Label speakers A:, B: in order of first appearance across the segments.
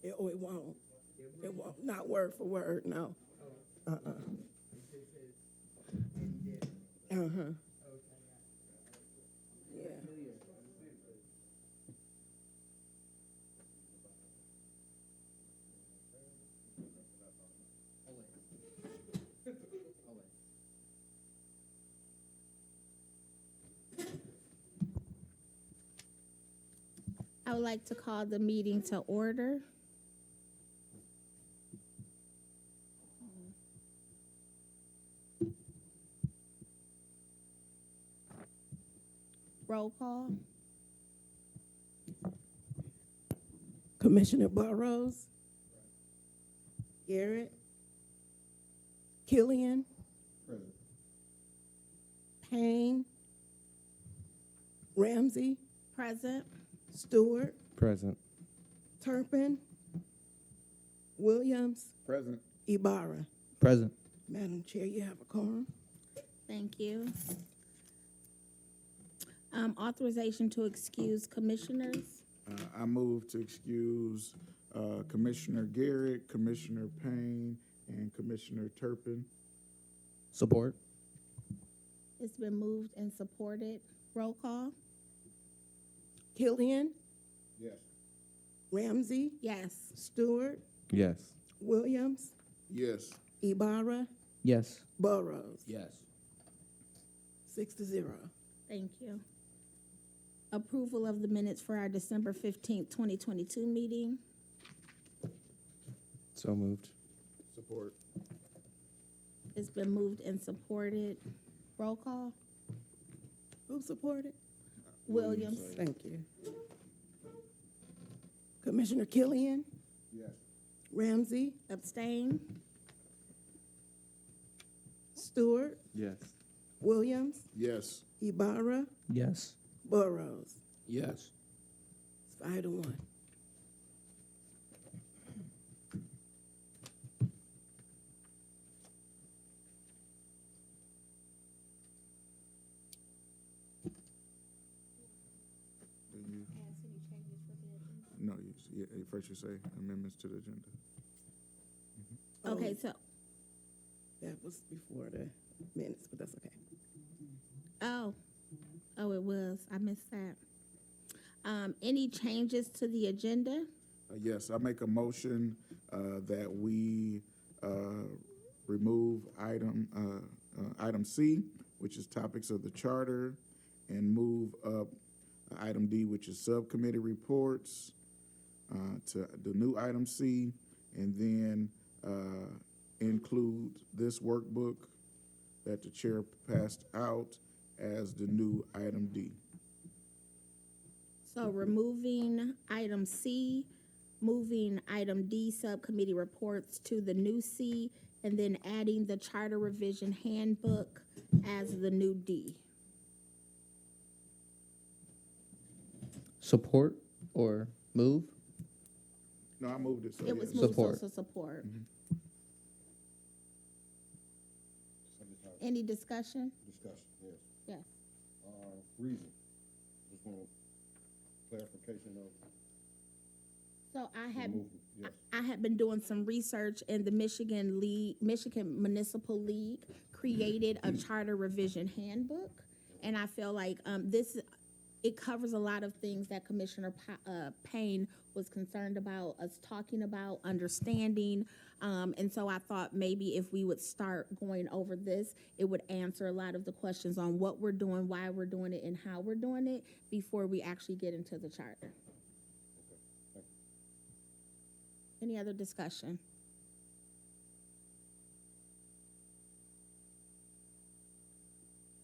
A: Oh, it won't. It won't. Not word for word, no. Uh-uh. Uh-huh. Yeah.
B: I would like to call the meeting to order. Roll call.
A: Commissioner Burrows. Garrett. Killian.
C: Present.
A: Payne. Ramsey.
B: Present.
A: Stewart.
D: Present.
A: Turpin. Williams.
C: Present.
A: Ibarra.
D: Present.
A: Madam Chair, you have a quorum.
B: Thank you. Authorization to excuse commissioners.
C: I move to excuse Commissioner Garrett, Commissioner Payne, and Commissioner Turpin.
D: Support.
B: It's been moved and supported. Roll call.
A: Killian.
C: Yes.
A: Ramsey.
B: Yes.
A: Stewart.
D: Yes.
A: Williams.
C: Yes.
A: Ibarra.
D: Yes.
A: Burrows.
D: Yes.
A: 6-0.
B: Thank you. Approval of the minutes for our December 15th, 2022 meeting.
D: So moved.
C: Support.
B: It's been moved and supported. Roll call.
A: Who supported?
B: Williams.
A: Thank you. Commissioner Killian.
C: Yes.
A: Ramsey.
B: Abstain.
A: Stewart.
D: Yes.
A: Williams.
C: Yes.
A: Ibarra.
D: Yes.
A: Burrows.
D: Yes.
A: It's 5-1.
C: No, first you say amendments to the agenda.
B: Okay, so,
A: That was before the minutes, but that's okay.
B: oh, it was. I missed that. Any changes to the agenda?
C: Yes, I make a motion that we remove item C, which is topics of the charter, and move up item D, which is subcommittee reports, to the new item C, and then include this workbook that the chair passed out as the new item D.
B: So removing item C, moving item D, subcommittee reports to the new C, and then adding the charter revision handbook as the new D.
D: Support or move?
C: No, I moved it, so
B: It was
C: yes.
B: moved,
D: Support.
B: so support. Any discussion?
E: Discussion, yes.
B: Yes.
E: Reason, just want clarification of
B: So I
E: the
B: had,
E: movement, yes.
B: I had been doing some research, and the Michigan Municipal League created a charter revision handbook, and I feel like it covers a lot of things that Commissioner Payne was concerned about, us talking about, understanding, and so I thought maybe if we would start going over this, it would answer a lot of the questions on what we're doing, why we're doing it, and how we're doing it before we actually get into the charter.
E: Thank you.
B: Any other discussion?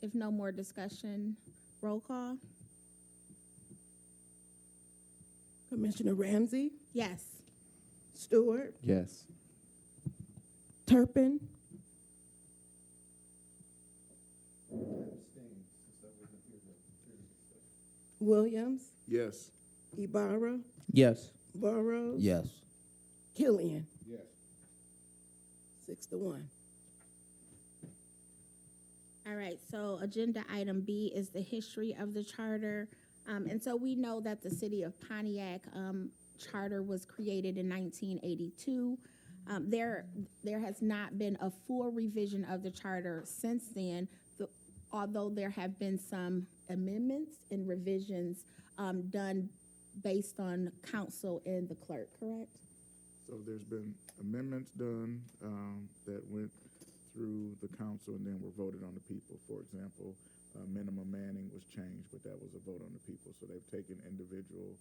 B: If no more discussion, roll call?
A: Commissioner Ramsey.
B: Yes.
A: Stewart.
D: Yes.
A: Turpin. Williams.
C: Yes.
A: Ibarra.
D: Yes.
A: Burrows.
D: Yes.
A: Killian.
E: Yes.
A: 6-1.
B: All right, so agenda item B is the history of the charter. And so we know that the city of Pontiac charter was created in 1982. There has not been a full revision of the charter since then, although there have been some amendments and revisions done based on council and the clerk, correct?
C: So there's been amendments done that went through the council and then were voted on the people. For example, minimum manning was changed, but that was a vote on the people. So they've taken individual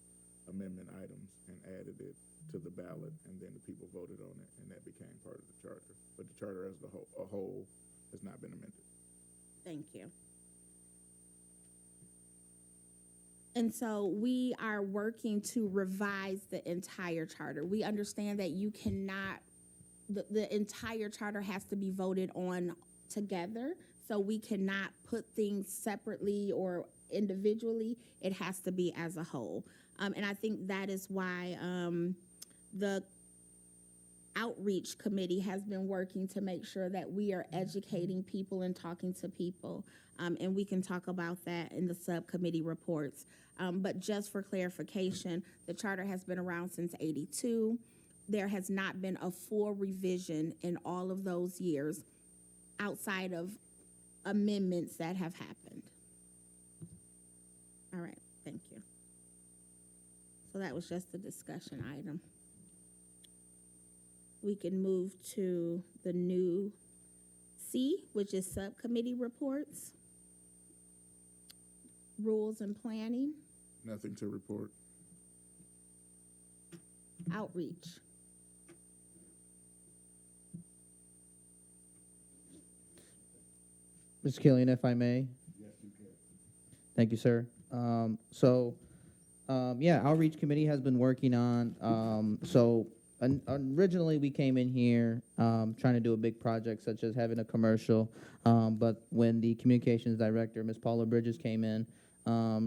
C: amendment items and added it to the ballot, and then the people voted on it, and that became part of the charter. But the charter as a whole has not been amended.
B: Thank you. And so we are working to revise the entire charter. We understand that you cannot, the entire charter has to be voted on together. So we cannot put things separately or individually. It has to be as a whole. And I think that is why the outreach committee has been working to make sure that we are educating people and talking to people. And we can talk about that in the subcommittee reports. But just for clarification, the charter has been around since '82. There has not been a full revision in all of those years outside of amendments that have happened. All right, thank you. So that was just a discussion item. We can move to the new C, which is subcommittee reports, rules and planning,
C: Nothing to report.
B: outreach.
D: Ms. Killian, if I may?
E: Yes, you can.
D: Thank you, sir. Yeah, Outreach Committee has been working on, originally we came in here trying to do a big project such as having a commercial, but when the communications director, Ms. Paula Bridges, came in,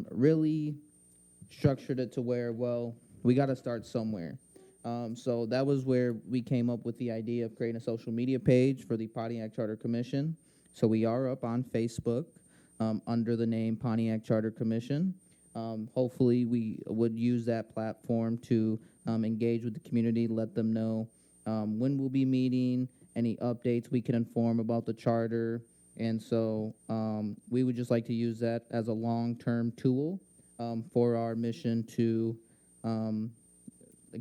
D: really structured it to where, well, we got to start somewhere. So that was where we came up with the idea of creating a social media page for the Pontiac Charter Commission. So we are up on Facebook under the name Pontiac Charter Commission. Hopefully we would use that platform to engage with the community, let them know when we'll be meeting, any updates we can inform about the charter. And so we would just like to use that as a long-term tool for our mission to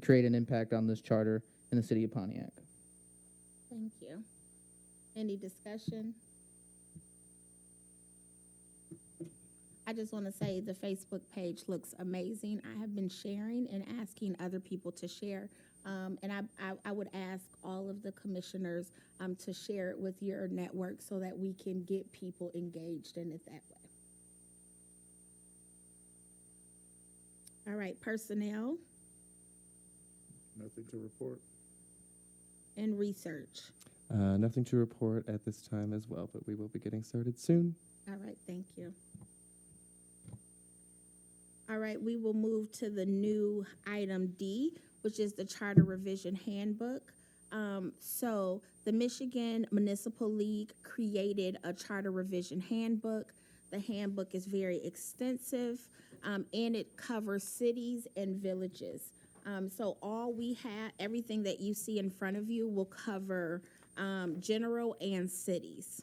D: create an impact on this charter in the city of Pontiac.
B: Thank you. Any discussion? I just want to say the Facebook page looks amazing. I have been sharing and asking other people to share. And I would ask all of the commissioners to share it with your network so that we can get people engaged in it that way. All right, personnel
C: Nothing to report.
B: and research.
F: Nothing to report at this time as well, but we will be getting started soon.
B: All right, thank you. All right, we will move to the new item D, which is the Charter Revision Handbook. So the Michigan Municipal League created a Charter Revision Handbook. The handbook is very extensive, and it covers cities and villages. So everything that you see in front of you will cover general and cities.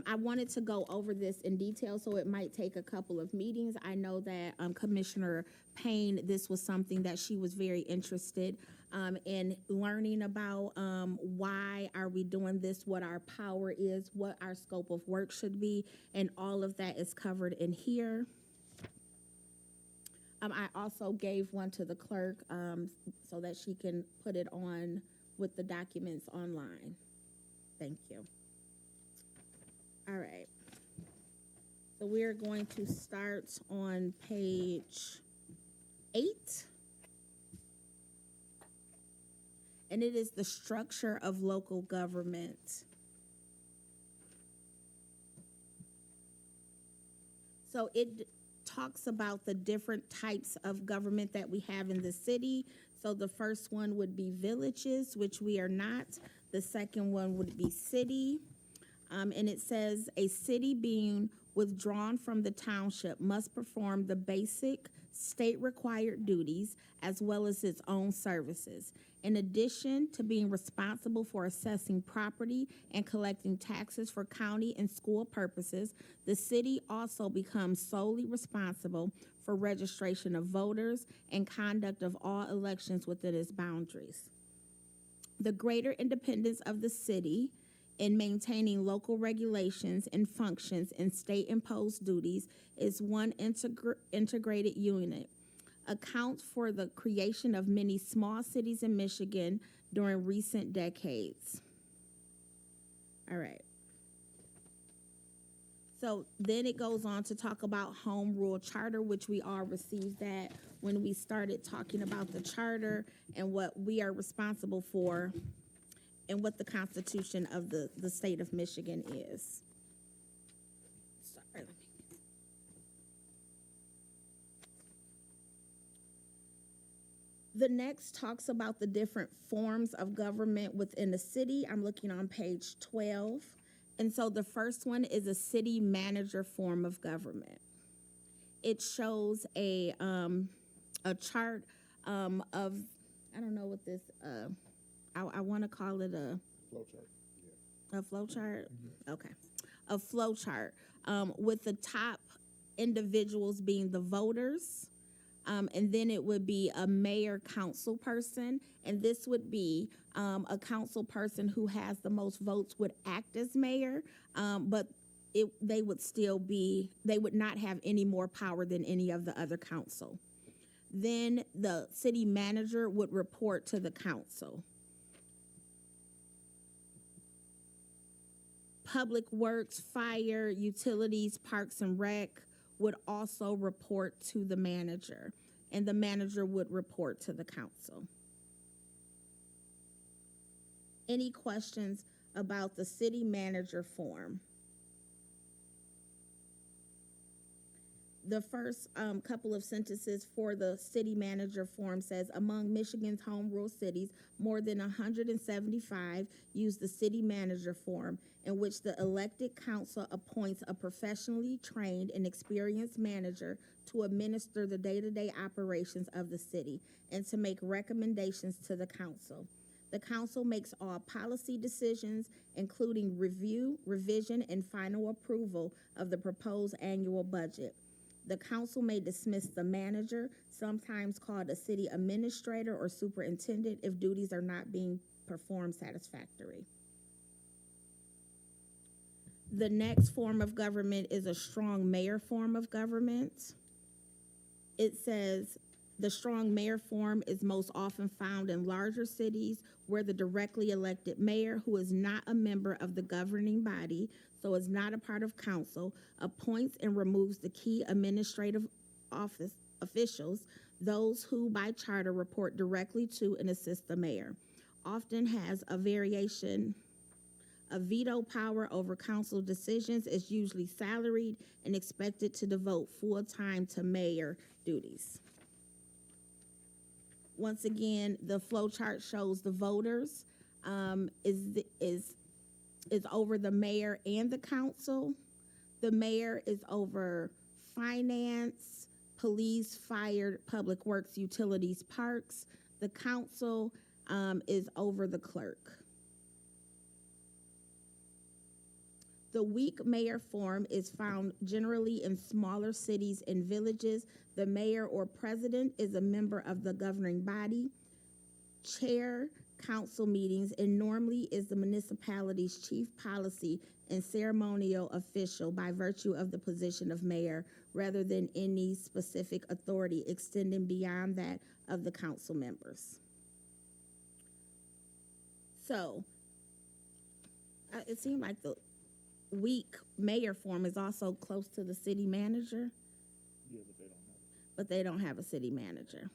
B: I wanted to go over this in detail, so it might take a couple of meetings. I know that Commissioner Payne, this was something that she was very interested in learning about. Why are we doing this, what our power is, what our scope of work should be, and all of that is covered in here. I also gave one to the clerk so that she can put it on with the documents online. Thank you. All right. So we're going to start on page 8. And it is the structure of local government. So it talks about the different types of government that we have in the city. So the first one would be villages, which we are not. The second one would be city. And it says, a city being withdrawn from the township must perform the basic state-required duties as well as its own services. In addition to being responsible for assessing property and collecting taxes for county and school purposes, the city also becomes solely responsible for registration of voters and conduct of all elections within its boundaries. The greater independence of the city in maintaining local regulations and functions and state-imposed duties is one integrated unit, accounts for the creation of many small cities in Michigan during recent decades. All right. So then it goes on to talk about home rule charter, which we all received that when we started talking about the charter and what we are responsible for and what the Constitution of the state of Michigan is. Sorry. The next talks about the different forms of government within the city. I'm looking on page 12. And so the first one is a city manager form of government. It shows a chart of, I don't know what this, I want to call it a flow chart. Okay, a flow chart with the top individuals being the voters, and then it would be a mayor council person, and this would be a council person who has the most votes would act as mayor, but they would not have any more power than any of the other council. Then the city manager would report to the council. Public Works, Fire, Utilities, Parks and Rec would also report to the manager, and the manager would report to the council. Any questions about the city manager form? The first couple of sentences for the city manager form says, among Michigan's home rule cities, more than 175 use the city manager form, in which the elected council appoints a professionally trained and experienced manager to administer the day-to-day operations of the city and to make recommendations to the council. The council makes all policy decisions, including review, revision, and final approval of the proposed annual budget. The council may dismiss the manager, sometimes called a city administrator or superintendent, if duties are not being performed satisfactorily. The next form of government is a strong mayor form of government. It says the strong mayor form is most often found in larger cities where the directly elected mayor, who is not a member of the governing body, so is not a part of council, appoints and removes the key administrative office officials, those who by charter report directly to and assist the mayor. Often has a variation of veto power over council decisions, is usually salaried and expected to devote full time to mayor duties. Once again, the flow chart shows the voters is over the mayor and the council. The mayor is over finance, police, fire, public works, utilities, parks. The council is over the clerk. The weak mayor form is found generally in smaller cities and villages. The mayor or president is a member of the governing body, chair council meetings, and normally is the municipality's chief policy and ceremonial official by virtue of the position of mayor, rather than any specific authority extending beyond that of the council members. So, it seemed like the weak mayor form is also close to the city manager. Yeah, but they don't have a city manager.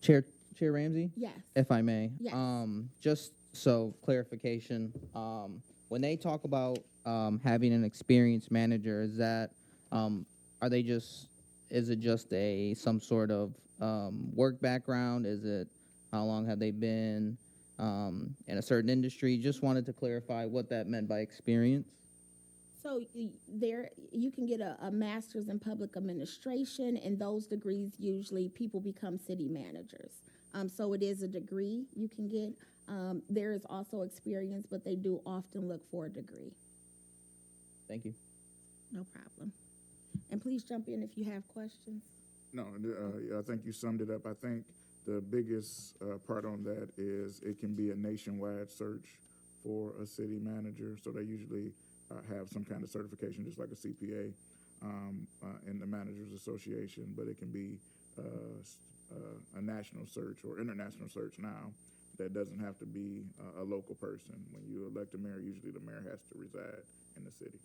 D: Chair Ramsey?
B: Yes.
D: If I may.
B: Yes.
D: Just so clarification, when they talk about having an experienced manager, is that is it just some sort of work background? Is it how long have they been in a certain industry? Just wanted to clarify what that meant by experience.
B: So there, you can get a master's in public administration, and those degrees usually people become city managers. So it is a degree you can get. There is also experience, but they do often look for a degree.
D: Thank you.
B: No problem. And please jump in if you have questions.
C: No, yeah, I think you summed it up. I think the biggest part on that is it can be a nationwide search for a city manager. So they usually have some kind of certification, just like a CPA in the Managers Association, but it can be a national search or international search now. That doesn't have to be a local person. When you elect a mayor, usually the mayor has to reside in the city.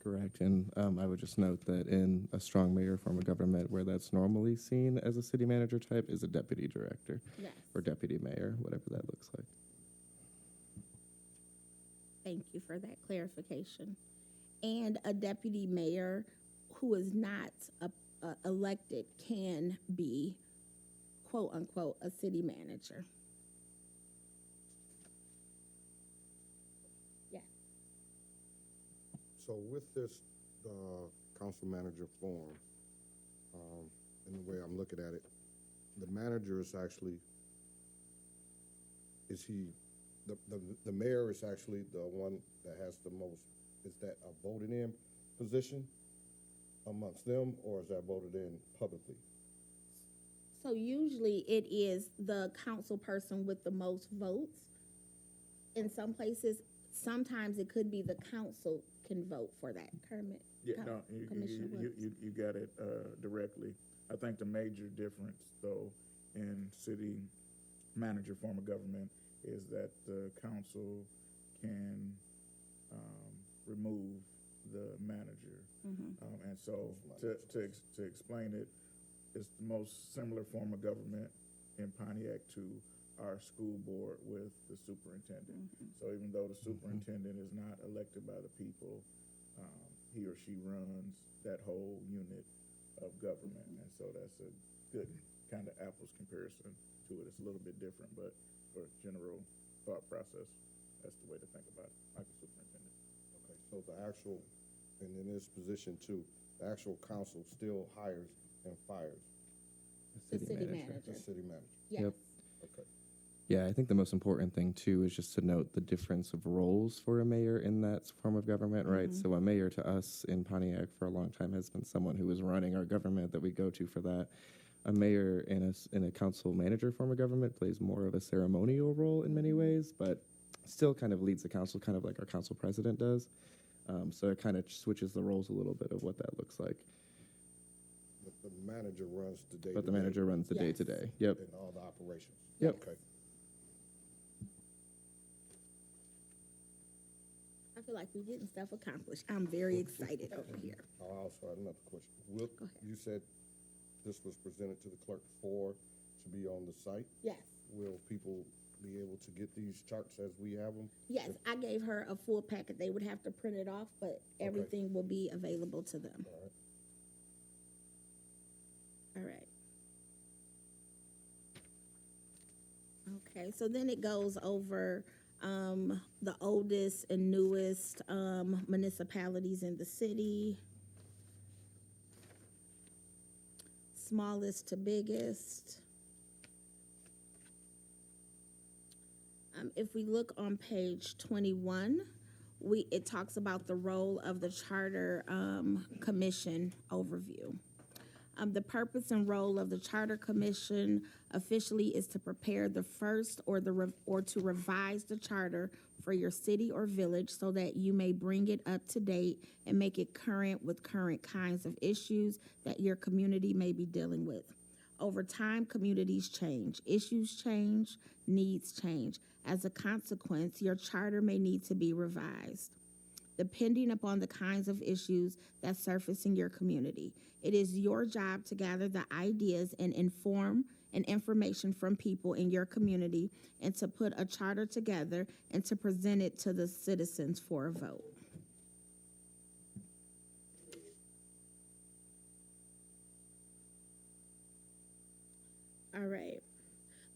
F: Correct. And I would just note that in a strong mayor form of government, where that's normally seen as a city manager type, is a deputy director
B: Yes.
F: or deputy mayor, whatever that looks like.
B: Thank you for that clarification. And a deputy mayor who is not elected can be, quote unquote, a city manager. Yeah.
E: So with this council manager form, and the way I'm looking at it, the manager is actually, the mayor is actually the one that has the most, is that a voted in position amongst them, or is that voted in publicly?
B: So usually it is the council person with the most votes. In some places, sometimes it could be the council can vote for that. Kermit?
C: Yeah, no,
B: Commissioner Woods.
C: you got it directly. I think the major difference, though, in city manager form of government is that the council can remove the manager. And so to explain it, it's the most similar form of government in Pontiac to our school board with the superintendent. So even though the superintendent is not elected by the people, he or she runs that whole unit of government. And so that's a good kind of apples comparison to it. It's a little bit different, but for general thought process, that's the way to think about it, like a superintendent.
E: Okay, so the actual, and in this position too, the actual council still hires and fires
B: The city manager.
E: the city manager.
B: Yes.
F: Yep.
E: Okay.
F: Yeah, I think the most important thing too is just to note the difference of roles for a mayor in that form of government, right? So a mayor to us in Pontiac for a long time has been someone who is running our government that we go to for that. A mayor in a council manager form of government plays more of a ceremonial role in many ways, but still kind of leads the council, kind of like our council president does. So it kind of switches the roles a little bit of what that looks like.
E: But the manager runs the day.
F: But the manager runs the
B: Yes.
F: day-to-day. Yep.
E: And all the operations.
F: Yep.
E: Okay.
B: I feel like we're getting stuff accomplished. I'm very excited over here.
E: I also had another question. Will,
B: Go ahead.
E: you said this was presented to the clerk to be on the site.
B: Yes.
E: Will people be able to get these charts as we have them?
B: Yes, I gave her a full packet. They would have to print it off, but everything will be available to them.
E: All right.
B: All right. Okay, so then it goes over the oldest and newest municipalities in the city, smallest to biggest. If we look on page 21, it talks about the role of the Charter Commission overview. The purpose and role of the Charter Commission officially is to prepare the first or to revise the charter for your city or village so that you may bring it up to date and make it current with current kinds of issues that your community may be dealing with. Over time, communities change, issues change, needs change. As a consequence, your charter may need to be revised, depending upon the kinds of issues that surface in your community. It is your job to gather the ideas and information from people in your community and to put a charter together and to present it to the citizens for a vote. All right.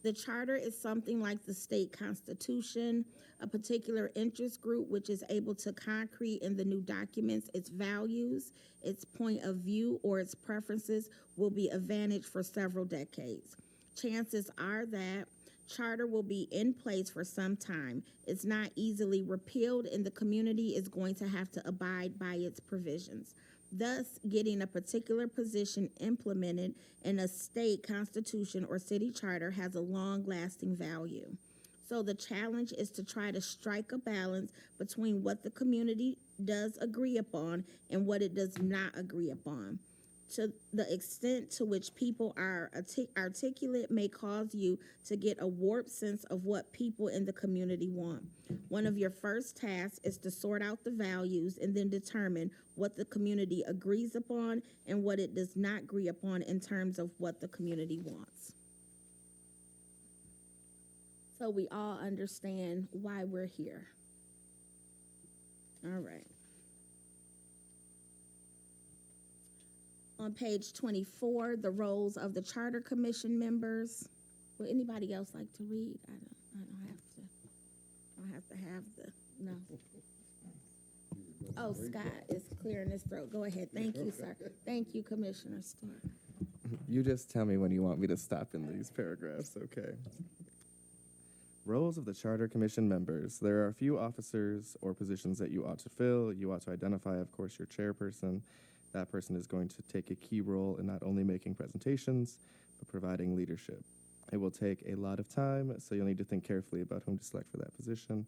B: The charter is something like the state constitution. A particular interest group which is able to concrete in the new documents its values, its point of view, or its preferences will be advantaged for several decades. Chances are that charter will be in place for some time. It's not easily repealed, and the community is going to have to abide by its provisions. Thus, getting a particular position implemented in a state constitution or city charter has a long-lasting value. So the challenge is to try to strike a balance between what the community does agree upon and what it does not agree upon. To the extent to which people are articulate may cause you to get a warped sense of what people in the community want. One of your first tasks is to sort out the values and then determine what the community agrees upon and what it does not agree upon in terms of what the community wants. So we all understand why we're here. All right. On page 24, the roles of the Charter Commission members. Would anybody else like to read? I don't have to have the, no. Oh, Scott is clearing his throat. Go ahead. Thank you, sir. Thank you, Commissioner Stewart.
F: You just tell me when you want me to stop in these paragraphs, okay? Roles of the Charter Commission members. There are a few officers or positions that you ought to fill. You ought to identify, of course, your chairperson. That person is going to take a key role in not only making presentations, but providing leadership. It will take a lot of time, so you'll need to think carefully about whom to select for that position.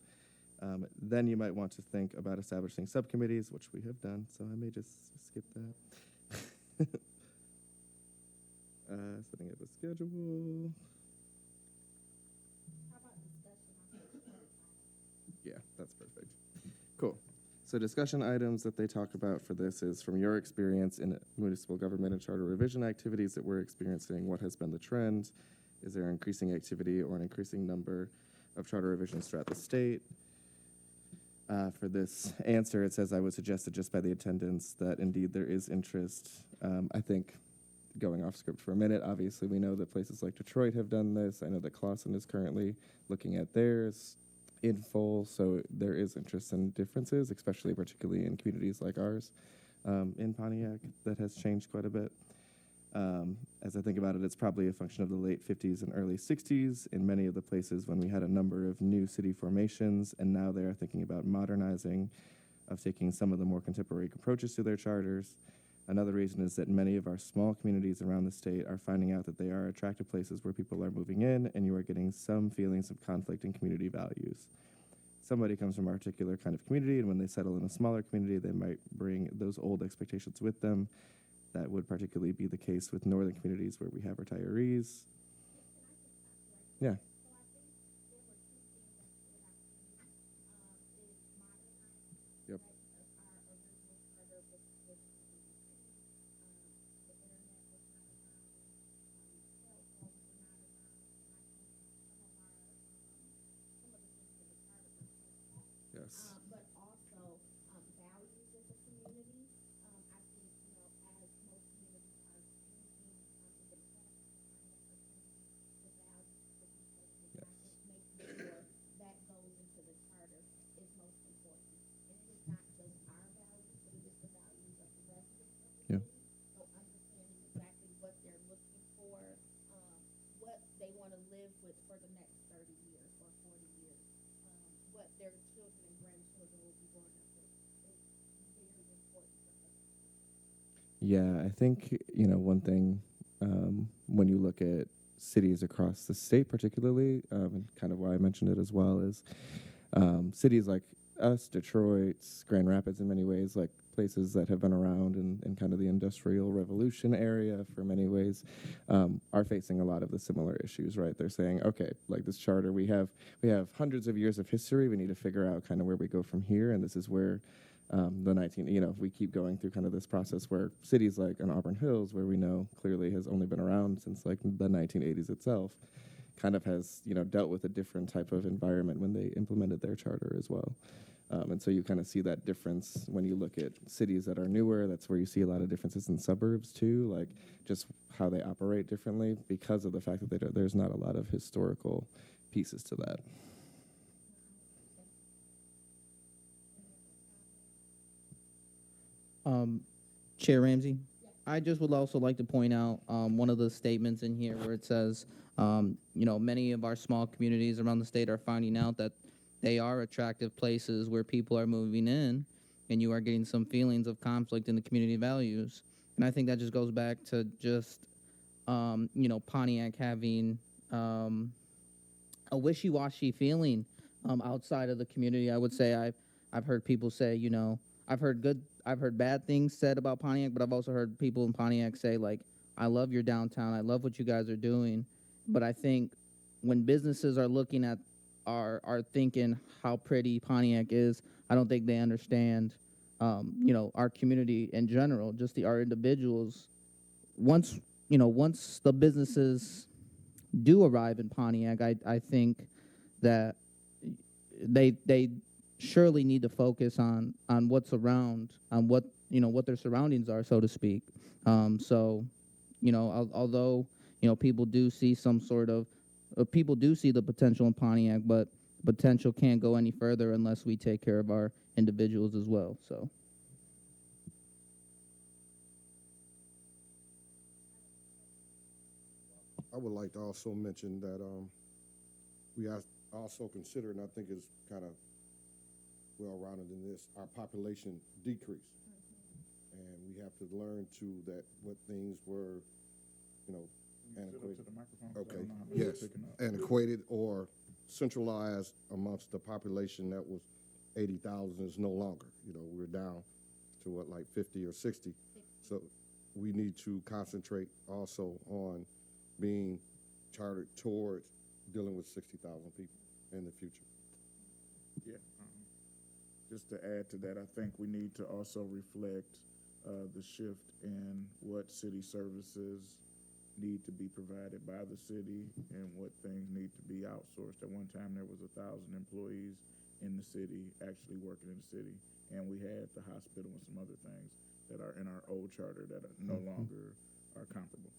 F: Then you might want to think about establishing subcommittees, which we have done, so I may just skip that. Setting up a schedule. Yeah, that's perfect. Cool. So discussion items that they talk about for this is from your experience in municipal government and charter revision activities that we're experiencing, what has been the trend? Is there increasing activity or an increasing number of charter revisions throughout the state? For this answer, it says, I would suggest that just by the attendance that indeed there is interest. I think, going off script for a minute, obviously we know that places like Detroit have done this. I know that Clawson is currently looking at theirs in full, so there is interest and differences, particularly in communities like ours in Pontiac, that has changed quite a bit. As I think about it, it's probably a function of the late 50s and early 60s in many of the places when we had a number of new city formations, and now they are thinking about modernizing, of taking some of the more contemporary approaches to their charters. Another reason is that many of our small communities around the state are finding out that they are attractive places where people are moving in, and you are getting some feelings of conflict in community values. Somebody comes from a particular kind of community, and when they settle in a smaller community, they might bring those old expectations with them. That would particularly be the case with northern communities where we have retirees. Yeah. Yep. Yes.
B: But also values of the community. I think, as most communities are changing, even the values of the people,
F: Yes.
B: I think making sure that goes into the charter is most important. And it is not just our values, but it is the values of the residents of the
F: Yeah.
B: city. So understanding exactly what they're looking for, what they want to live with for the next 30 years or 40 years, what their children and grandchildren will be growing up with is very important for us.
F: Yeah, I think, one thing when you look at cities across the state particularly, and kind of why I mentioned it as well, is cities like us, Detroit, Grand Rapids in many ways, like places that have been around in kind of the industrial revolution area for many ways, are facing a lot of the similar issues, right? They're saying, okay, like this charter, we have hundreds of years of history. We need to figure out kind of where we go from here. And this is where we keep going through kind of this process where cities like in Auburn Hills, where we know clearly has only been around since like the 1980s itself, kind of has, dealt with a different type of environment when they implemented their charter as well. And so you kind of see that difference when you look at cities that are newer. That's where you see a lot of differences in suburbs too, like just how they operate differently because of the fact that there's not a lot of historical pieces to that.
D: Chair Ramsey, I just would also like to point out one of the statements in here where it says, many of our small communities around the state are finding out that they are attractive places where people are moving in, and you are getting some feelings of conflict in the community values. And I think that just goes back to just, Pontiac having a wishy-washy feeling outside of the community. I would say I've heard people say, I've heard bad things said about Pontiac, but I've also heard people in Pontiac say, like, I love your downtown, I love what you guys are doing. But I think when businesses are looking at, are thinking how pretty Pontiac is, I don't think they understand, our community in general, just our individuals. Once the businesses do arrive in Pontiac, I think that they surely need to focus on what's around, on what their surroundings are, so to speak. Although people do see people do see the potential in Pontiac, but potential can't go any further unless we take care of our individuals as well. So.
E: I would like to also mention that we are also considering, I think it's kind of well-rounded in this, our population decrease. And we have to learn too that what things were, antiquated. Okay, yes, antiquated or centralized amongst the population that was 80,000 is no longer. We're down to what, like 50 or 60. So we need to concentrate also on being chartered towards dealing with 60,000 people in the future.
C: Yeah. Just to add to that, I think we need to also reflect the shift in what city services need to be provided by the city and what things need to be outsourced. At one time, there was 1,000 employees in the city actually working in the city, and we had the hospital and some other things that are in our old charter that are no longer are comparable.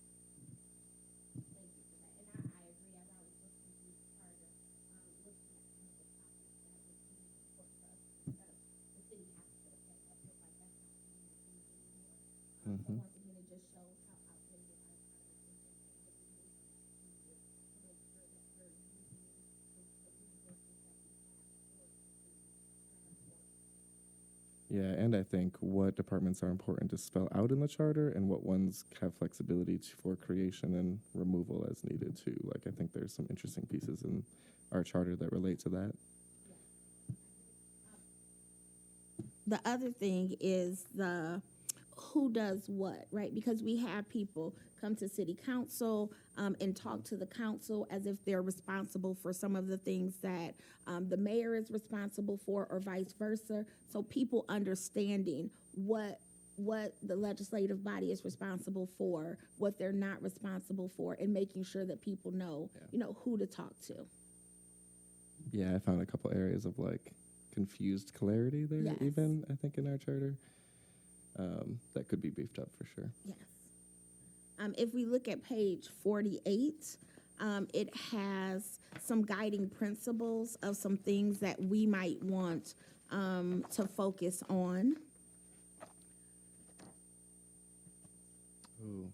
F: Mm-hmm. Yeah, and I think what departments are important to spell out in the charter and what ones have flexibility for creation and removal as needed too. Like, I think there's some interesting pieces in our charter that relate to that.
B: The other thing is the who does what, right? Because we have people come to city council and talk to the council as if they're responsible for some of the things that the mayor is responsible for, or vice versa. So people understanding what the legislative body is responsible for, what they're not responsible for, and making sure that people know, who to talk to.
F: Yeah, I found a couple areas of like confused clarity there,
B: Yes.
F: even I think in our charter. That could be beefed up for sure.
B: Yes. If we look at page 48, it has some guiding principles of some things that we might want to focus on.
F: Ooh.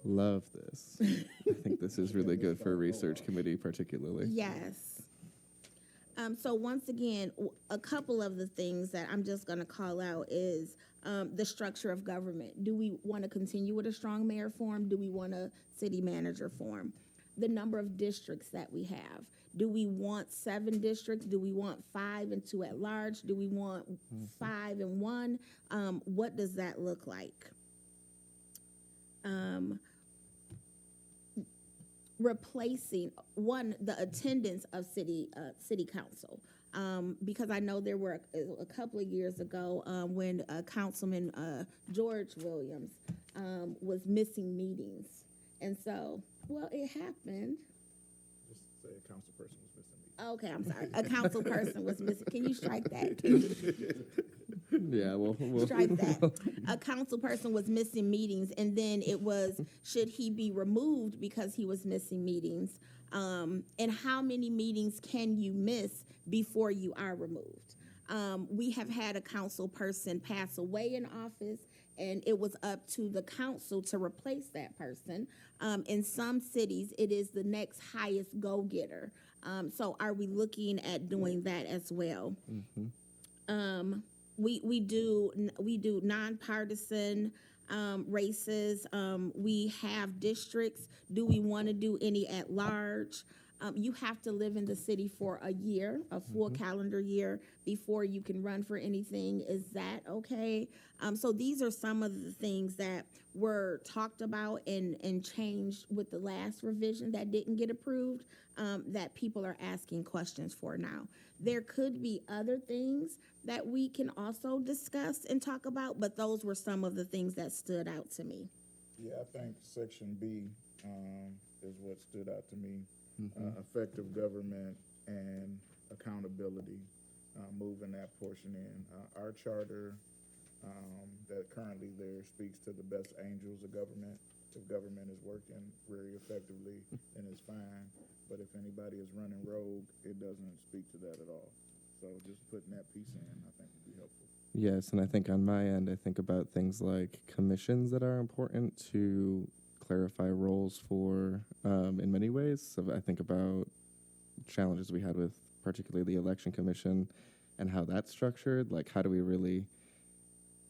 F: Love this. I think this is really good for a research committee particularly.
B: Yes. So once again, a couple of the things that I'm just going to call out is the structure of government. Do we want to continue with a strong mayor form? Do we want a city manager form? The number of districts that we have. Do we want 7 districts? Do we want 5 and 2 at large? Do we want 5 and 1? What does that look like? Replacing the attendance of city council, because I know there were a couple of years ago when Councilman George Williams was missing meetings, and so it happened.
C: Just say a council person was missing meetings.
B: Okay, I'm sorry. A council person was missing. Can you strike that, too?
F: Yeah, we'll
B: Strike that. A council person was missing meetings, and then it was, should he be removed because he was missing meetings? And how many meetings can you miss before you are removed? We have had a council person pass away in office, and it was up to the council to replace that person. In some cities, it is the next highest go-getter. So are we looking at doing that as well? We do nonpartisan races. We have districts. Do we want to do any at large? You have to live in the city for a year, a full calendar year, before you can run for anything. Is that okay? So these are some of the things that were talked about and changed with the last revision that didn't get approved, that people are asking questions for now. There could be other things that we can also discuss and talk about, but those were some of the things that stood out to me.
C: Yeah, I think section B is what stood out to me. Effective government and accountability, moving that portion in. Our charter that currently there speaks to the best angels of government. If government is working very effectively, then it's fine. But if anybody is running rogue, it doesn't speak to that at all. So just putting that piece in, I think, would be helpful.
F: Yes, and I think on my end, I think about things like commissions that are important to clarify roles for in many ways. So I think about challenges we had with particularly the election commission and how that's structured. Like, how do we really,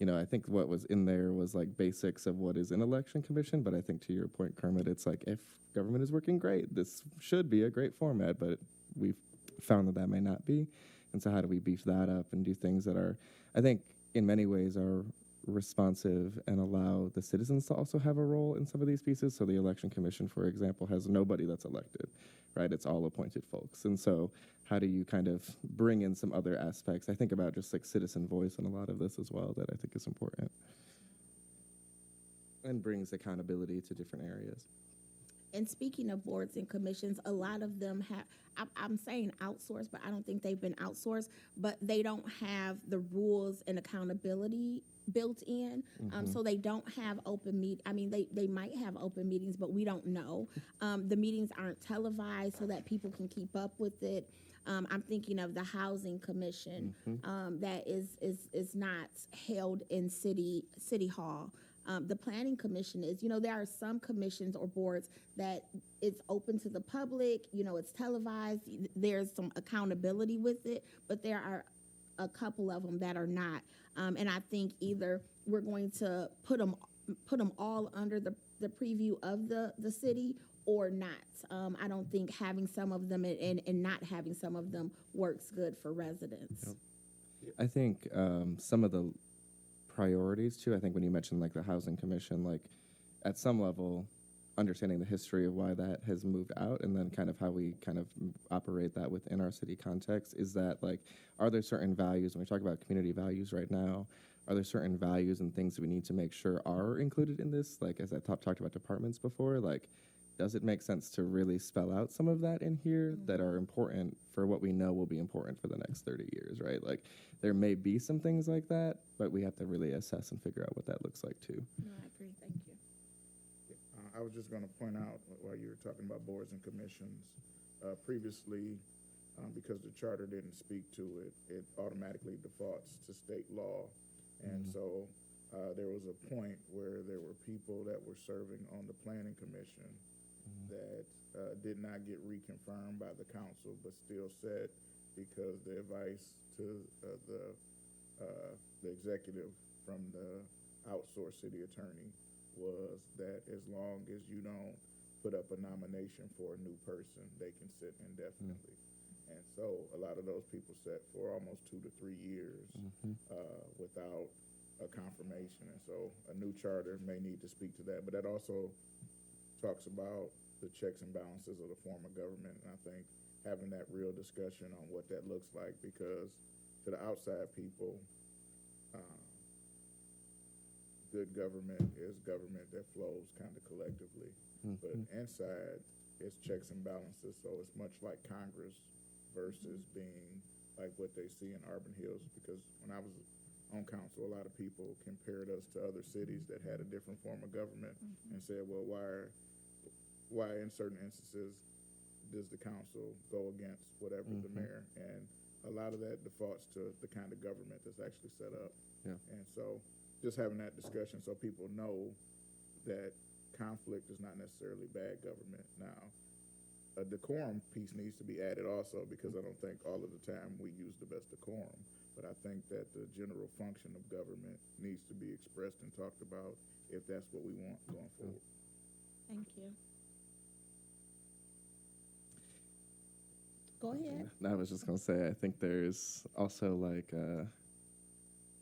F: I think what was in there was like basics of what is an election commission. But I think to your point, Kermit, it's like if government is working great, this should be a great format, but we've found that may not be. And so how do we beef that up and do things that are, I think, in many ways are responsive and allow the citizens to also have a role in some of these pieces. So the election commission, for example, has nobody that's elected, right? It's all appointed folks. And so how do you kind of bring in some other aspects? I think about just like citizen voice in a lot of this as well that I think is important and brings accountability to different areas.
B: And speaking of boards and commissions, a lot of them have, I'm saying outsourced, but I don't think they've been outsourced, but they don't have the rules and accountability built in. So they don't have they might have open meetings, but we don't know. The meetings aren't televised so that people can keep up with it. I'm thinking of the housing commission that is not held in city hall. The planning commission is, there are some commissions or boards that it's open to the public, it's televised, there's some accountability with it, but there are a couple of them that are not. And I think either we're going to put them all under the preview of the city or not. I don't think having some of them and not having some of them works good for residents.
F: I think some of the priorities too, I think when you mentioned like the housing commission, like at some level understanding the history of why that has moved out and then kind of how we kind of operate that within our city context, is that like, are there certain values, when we talk about community values right now, are there certain values and things that we need to make sure are included in this? Like, as I talked about departments before, like, does it make sense to really spell out some of that in here that are important for what we know will be important for the next 30 years, right? Like, there may be some things like that, but we have to really assess and figure out what that looks like too.
B: No, I agree. Thank you.
C: I was just going to point out while you were talking about boards and commissions, previously, because the charter didn't speak to it, it automatically defaults to state law. And so there was a point where there were people that were serving on the planning commission that did not get reconfirmed by the council, but still said, because the advice to the executive from the outsourced city attorney was that as long as you don't put up a nomination for a new person, they can sit indefinitely. And so a lot of those people sat for almost 2 to 3 years without a confirmation. And so a new charter may need to speak to that, but that also talks about the checks and balances of the form of government. And I think having that real discussion on what that looks like, because to the outside people, good government is government that flows kind of collectively. But inside, it's checks and balances. So it's much like Congress versus being like what they see in Auburn Hills. Because when I was on council, a lot of people compared us to other cities that had a different form of government and said, well, why in certain instances does the council go against whatever the mayor? And a lot of that defaults to the kind of government that's actually set up.
F: Yeah.
C: And so just having that discussion so people know that conflict is not necessarily bad government. Now, a decorum piece needs to be added also, because I don't think all of the time we use the best decorum. But I think that the general function of government needs to be expressed and talked about if that's what we want going forward.
B: Thank you. Go ahead.
F: I was just gonna say, I think there's also like,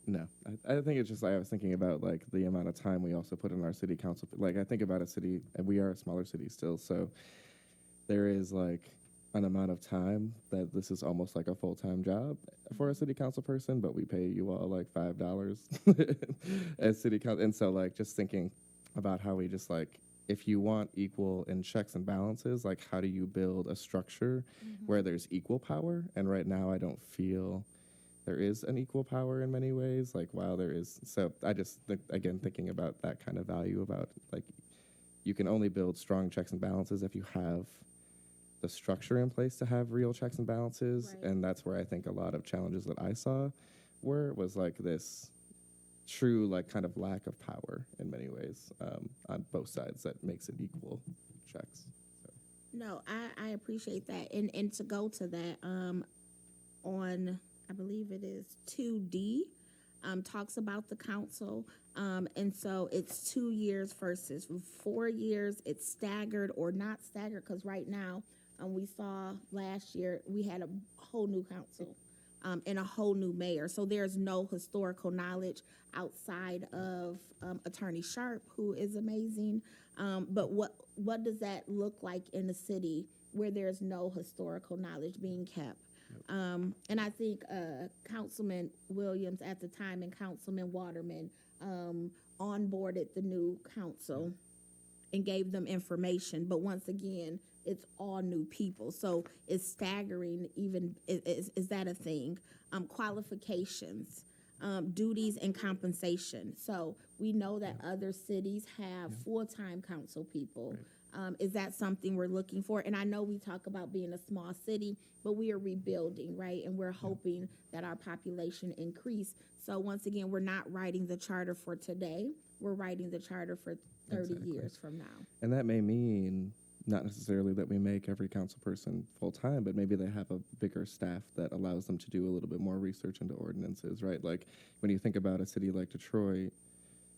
F: no, I think it's just like I was thinking about like the amount of time we also put in our city council. Like I think about a city, and we are a smaller city still, so there is like an amount of time that this is almost like a full-time job for a city council person, but we pay you all like $5 as city council. And so like just thinking about how we just like, if you want equal in checks and balances, like how do you build a structure where there's equal power? And right now I don't feel there is an equal power in many ways. Like while there is, so I just think, again, thinking about that kind of value about like, you can only build strong checks and balances if you have the structure in place to have real checks and balances.
B: Right.
F: And that's where I think a lot of challenges that I saw was like this true like kind of lack of power in many ways on both sides that makes it equal checks. So.
B: No, I appreciate that. And to go to that, on, I believe it is 2D, talks about the council. And so it's 2 years versus 4 years. It's staggered or not staggered, because right now, we saw last year, we had a whole new council. And a whole new mayor. So there's no historical knowledge outside of Attorney Sharp, who is amazing. But what does that look like in a city where there's no historical knowledge being kept? And I think Councilman Williams at the time and Councilman Waterman onboarded the new council and gave them information. But once again, it's all new people. So it's staggering even, is that a thing? Qualifications, duties and compensation. So we know that other cities have full-time council people. Is that something we're looking for? And I know we talk about being a small city, but we are rebuilding, right? And we're hoping that our population increase. So once again, we're not writing the charter for today. We're writing the charter for 30 years from now.
F: And that may mean not necessarily that we make every council person full-time, but maybe they have a bigger staff that allows them to do a little bit more research into ordinances, right? Like when you think about a city like Detroit,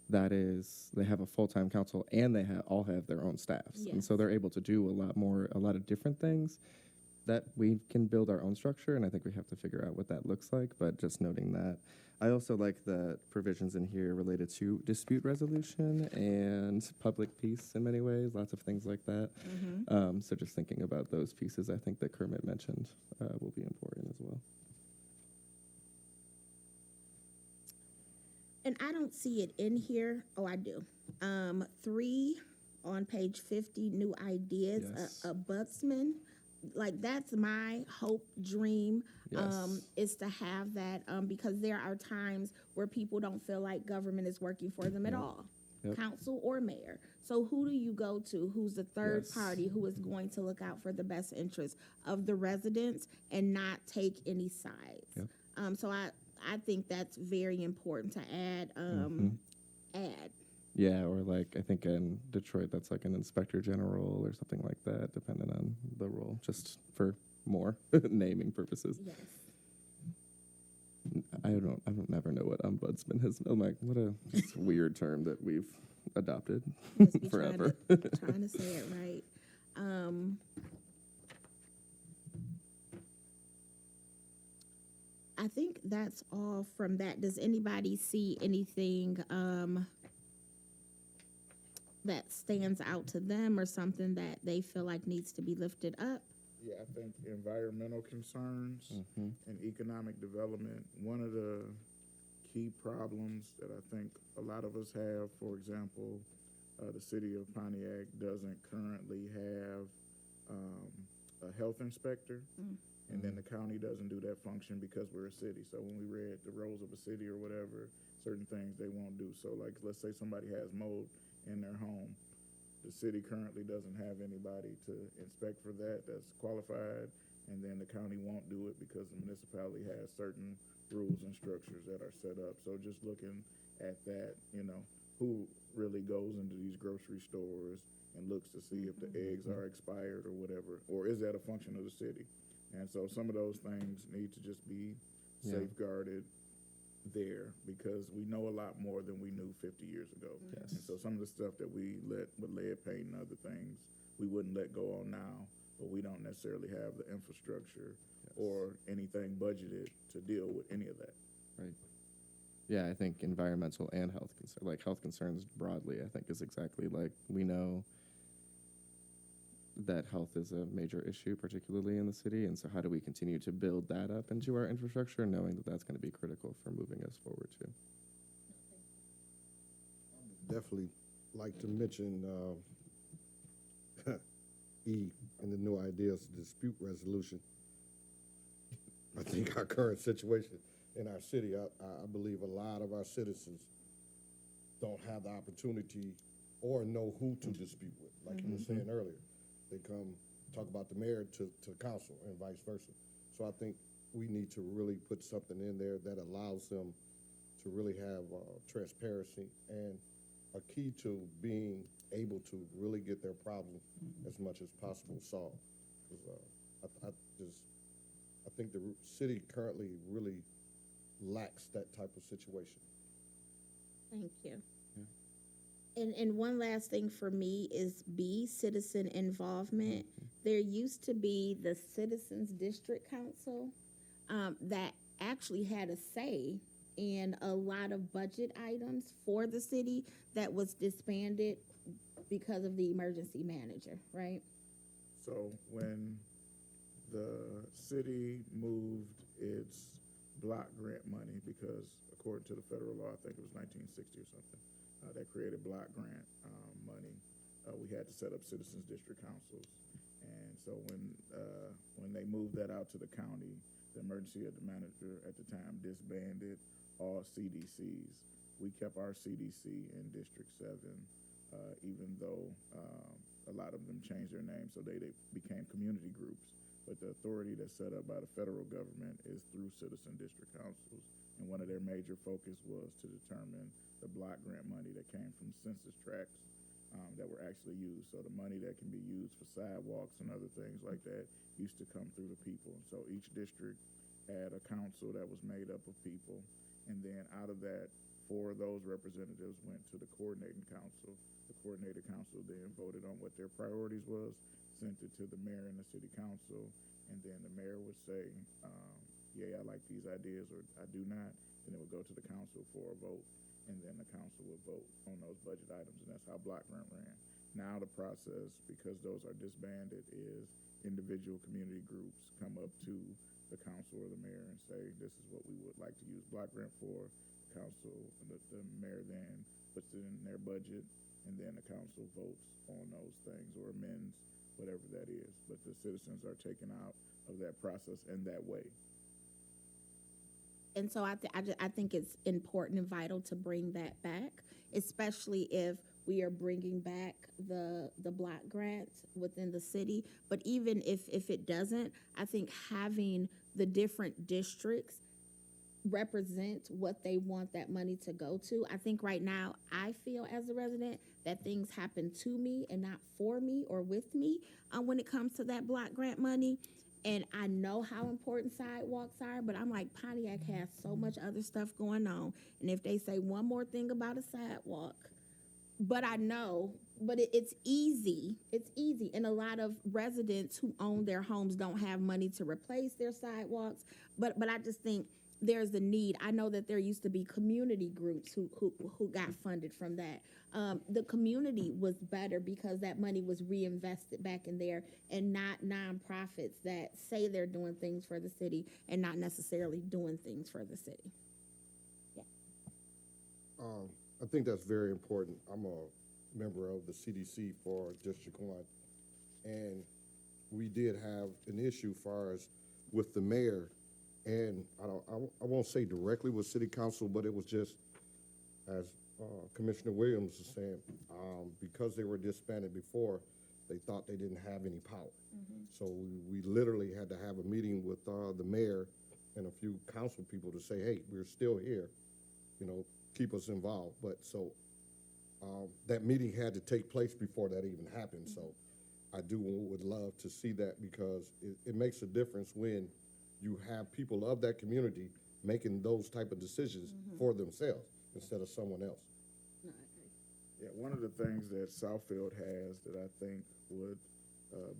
F: that is, they have a full-time council and they all have their own staffs. And so
B: Yes.
F: they're able to do a lot of different things that we can build our own structure. And I think we have to figure out what that looks like, but just noting that. I also like the provisions in here related to dispute resolution and public peace in many ways, lots of things like that. So just thinking about those pieces, I think that Kermit mentioned will be important as well.
B: And I don't see it in here. Oh, I do. 3 on page 50, new ideas,
F: Yes.
B: ombudsman. Like that's my hope, dream,
F: Yes.
B: is to have that, because there are times where people don't feel like government is working for them at all,
F: Yep.
B: council or mayor. So who do you go to? Who's the third
F: Yes.
B: party who is going to look out for the best interest of the residents and not take any sides?
F: Yep.
B: So I think that's very important to add. Add.
F: Yeah, or like I think in Detroit, that's like an inspector general or something like that, depending on the role, just for more naming purposes.
B: Yes.
F: I don't never know what ombudsman has. I'm like, what a just weird term that we've adopted
B: Just be
F: forever.
B: trying to say it right. I think that's all from that. Does anybody see anything that stands out to them or something that they feel like needs to be lifted up?
C: Yeah, I think environmental concerns and economic development, one of the key problems that I think a lot of us have, for example, the city of Pontiac doesn't currently have a health inspector. And then the county doesn't do that function because we're a city. So when we read the roles of a city or whatever, certain things they won't do. So like, let's say somebody has mold in their home. The city currently doesn't have anybody to inspect for that that's qualified. And then the county won't do it because the municipality has certain rules and structures that are set up. So just looking at that, you know, who really goes into these grocery stores and looks to see if the eggs are expired or whatever, or is that a function of the city? And so some of those things need to just be safeguarded there because we know a lot more than we knew 50 years ago.
F: Yes.
C: And so some of the stuff that we let with lead paint and other things, we wouldn't let go on now, but we don't necessarily have the infrastructure or anything budgeted to deal with any of that.
F: Right. Yeah, I think environmental and health concerns broadly, I think is exactly like we know that health is a major issue, particularly in the city. And so how do we continue to build that up into our infrastructure, knowing that that's going to be critical for moving us forward too?
E: Definitely like to mention E in the new ideas dispute resolution. I think our current situation in our city, I believe a lot of our citizens don't have the opportunity or know who to dispute with. Like you were saying earlier, they come talk about the mayor to council and vice versa. So I think we need to really put something in there that allows them to really have transparency and a key to being able to really get their problem as much as possible solved. 'Cause, I think the city currently really lacks that type of situation.
B: Thank you. And one last thing for me is B, citizen involvement. There used to be the Citizens District Council that actually had a say in a lot of budget items for the city that was disbanded because of the emergency manager, right?
C: So when the city moved its block grant money, because according to the federal law, I think it was 1960 or something, that created block grant money, we had to set up citizens district councils. And so when they moved that out to the county, the emergency manager at the time disbanded all CDCs. We kept our CDC in District 7, even though a lot of them changed their name, so they became community groups. But the authority that's set up by the federal government is through citizen district councils. And one of their major focus was to determine the block grant money that came from census tracts that were actually used. So the money that can be used for sidewalks and other things like that used to come through the people. So each district had a council that was made up of people. And then out of that, 4 of those representatives went to the coordinating council. The coordinating council then voted on what their priorities was, sent it to the mayor and the city council, and then the mayor would say, yeah, I like these ideas, or I do not, and it would go to the council for a vote, and then the council would vote on those budget items, and that's how block grant ran. Now the process, because those are disbanded, is individual community groups come up to the council or the mayor and say, this is what we would like to use block grant for. The council, the mayor then puts it in their budget, and then the council votes on those things or amends whatever that is. But the citizens are taken out of that process in that way.
B: And so I think it's important and vital to bring that back, especially if we are bringing back the block grants within the city. But even if it doesn't, I think having the different districts represent what they want that money to go to. I think right now I feel as a resident that things happen to me and not for me or with me when it comes to that block grant money. And I know how important sidewalks are, but I'm like, Pontiac has so much other stuff going on. And if they say one more thing about a sidewalk, but I know, but it's easy. It's easy. And a lot of residents who own their homes don't have money to replace their sidewalks. But I just think there's a need. I know that there used to be community groups who got funded from that. The community was better because that money was reinvested back in there, and not nonprofits that say they're doing things for the city and not necessarily doing things for the city. Yeah.
E: I think that's very important. I'm a member of the CDC for District 1, and we did have an issue far as with the mayor, and I won't say directly with city council, but it was just, as Commissioner Williams was saying, because they were disbanded before, they thought they didn't have any power. So we literally had to have a meeting with the mayor and a few council people to say, hey, we're still here, you know, keep us involved. But so that meeting had to take place before that even happened. So I would love to see that, because it makes a difference when you have people of that community making those type of decisions for themselves instead of someone else.
C: Yeah, one of the things that Southfield has that I think would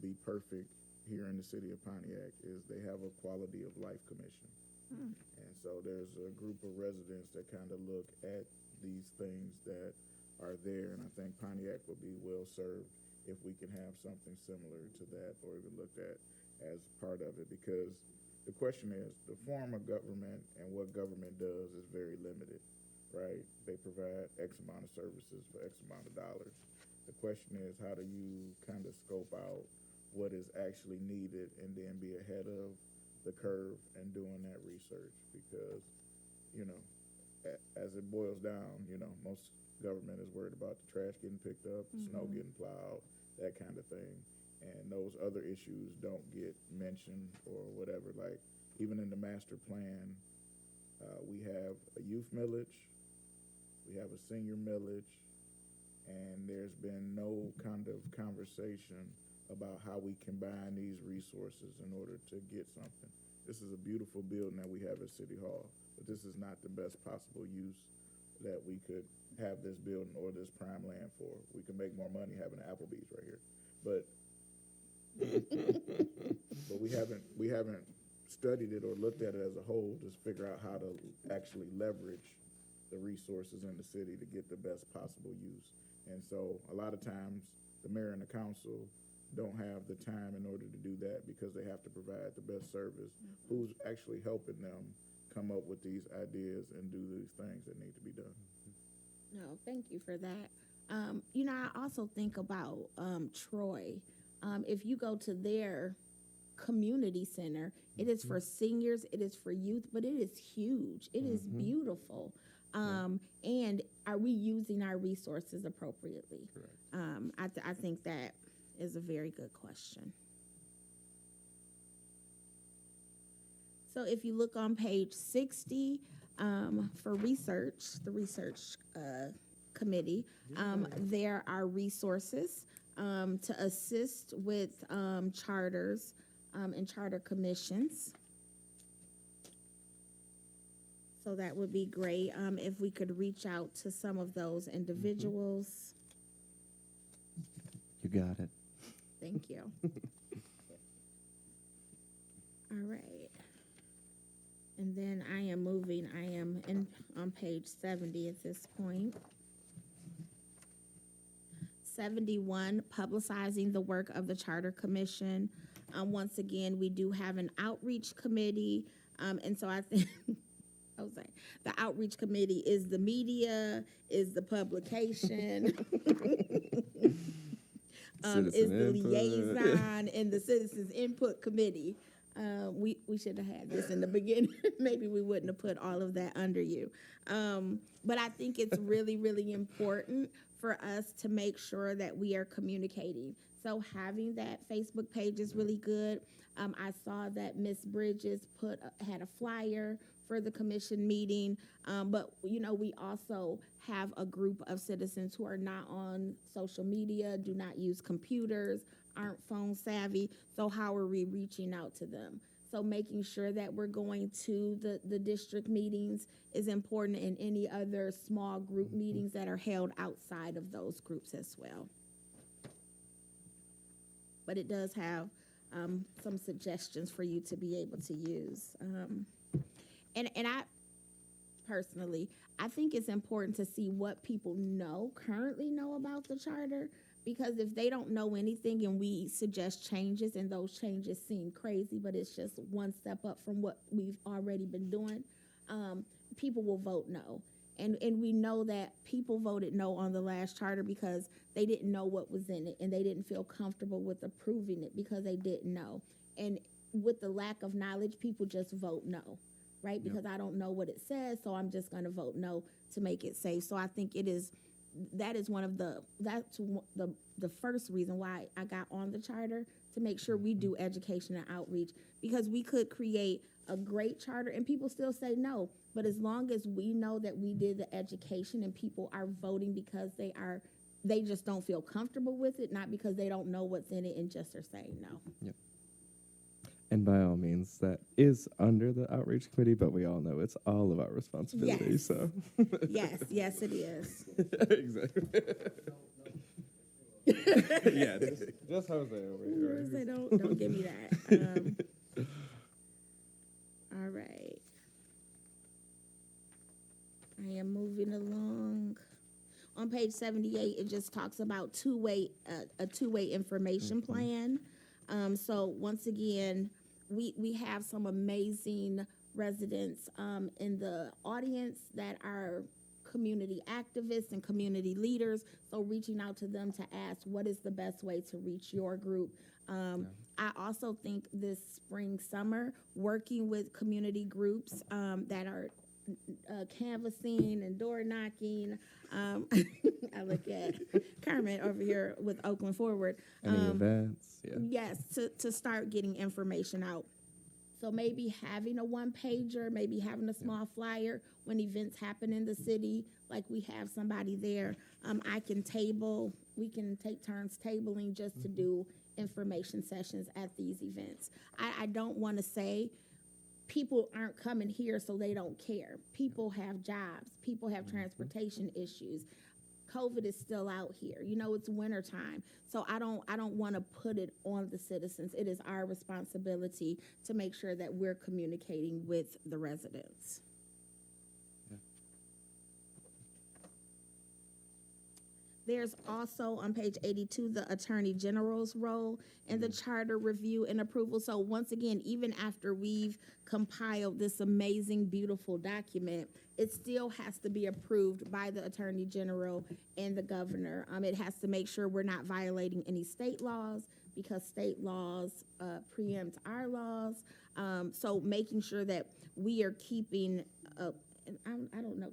C: be perfect here in the city of Pontiac is they have a quality of life commission. And so there's a group of residents that kind of look at these things that are there, and I think Pontiac would be well served if we can have something similar to that, or even looked at as part of it, because the question is, the form of government and what government does is very limited, right? They provide X amount of services for X amount of dollars. The question is, how do you kind of scope out what is actually needed and then be ahead of the curve and doing that research? Because, you know, as it boils down, you know, most government is worried about the trash getting picked up, the snow getting plowed, that kind of thing. And those other issues don't get mentioned or whatever. Like, even in the master plan, we have a youth millage, we have a senior millage, and there's been no kind of conversation about how we combine these resources in order to get something. This is a beautiful building that we have at City Hall, but this is not the best possible use that we could have this building or this prime land for. We can make more money having an Applebee's right here, but but we haven't studied it or looked at it as a whole to figure out how to actually leverage the resources in the city to get the best possible use. And so a lot of times the mayor and the council don't have the time in order to do that because they have to provide the best service. Who's actually helping them come up with these ideas and do these things that need to be done?
B: No, thank you for that. You know, I also think about Troy. If you go to their community center, it is for seniors, it is for youth, but it is huge. It is beautiful. And are we using our resources appropriately? I think that is a very good question. So if you look on page 60, for research, the research committee, there are resources to assist with charters and charter commissions. So that would be great if we could reach out to some of those individuals.
F: You got it.
B: Thank you. All right. And then I am on page 70 at this point. 71, publicizing the work of the Charter Commission. Once again, we do have an outreach committee. And so I think, I was like, the outreach committee is the media, is the publication, is the liaison, and the citizens input committee. We should have had this in the beginning. Maybe we wouldn't have put all of that under you. But I think it's really, really important for us to make sure that we are communicating. So having that Facebook page is really good. I saw that Ms. Bridges had a flyer for the commission meeting. But, you know, we also have a group of citizens who are not on social media, do not use computers, aren't phone savvy. So how are we reaching out to them? So making sure that we're going to the district meetings is important, and any other small group meetings that are held outside of those groups as well. But it does have some suggestions for you to be able to use. And I personally, I think it's important to see what people currently know about the charter, because if they don't know anything and we suggest changes and those changes seem crazy, but it's just one step up from what we've already been doing, people will vote no. And we know that people voted no on the last charter because they didn't know what was in it and they didn't feel comfortable with approving it because they didn't know. And with the lack of knowledge, people just vote no, right? Because I don't know what it says, so I'm just going to vote no to make it safe. So I think that is one of the first reason why I got on the charter, to make sure we do education and outreach, because we could create a great charter and people still say no. But as long as we know that we did the education and people are voting because they just don't feel comfortable with it, not because they don't know what's in it and just are saying no.
F: Yep. And by all means, that is under the outreach committee, but we all know it's all of our responsibility.
B: Yes.
F: So
B: Yes, it is.
F: exactly. Yeah, just Jose over here.
B: Say, don't give me that. All right. I am moving along. On page 78, it just talks about a two-way information plan. So once again, we have some amazing residents in the audience that are community activists and community leaders. So reaching out to them to ask what is the best way to reach your group. I also think this spring, summer, working with community groups that are canvassing and door knocking. I look at Kermit over here with Oakland Forward.
F: Any events? Yeah.
B: Yes, to start getting information out. So maybe having a one-pager, maybe having a small flyer when events happen in the city, like we have somebody there. We can take turns tabling just to do information sessions at these events. I don't want to say people aren't coming here so they don't care. People have jobs. People have transportation issues. COVID is still out here. It's wintertime. So I don't want to put it on the citizens. It is our responsibility to make sure that we're communicating with the residents. There's also on page 82 the Attorney General's role in the charter review and approval. So once again, even after we've compiled this amazing, beautiful document, it still has to be approved by the Attorney General and the governor. It has to make sure we're not violating any state laws, because state laws preempt our laws. So making sure that we are keeping, and I don't know,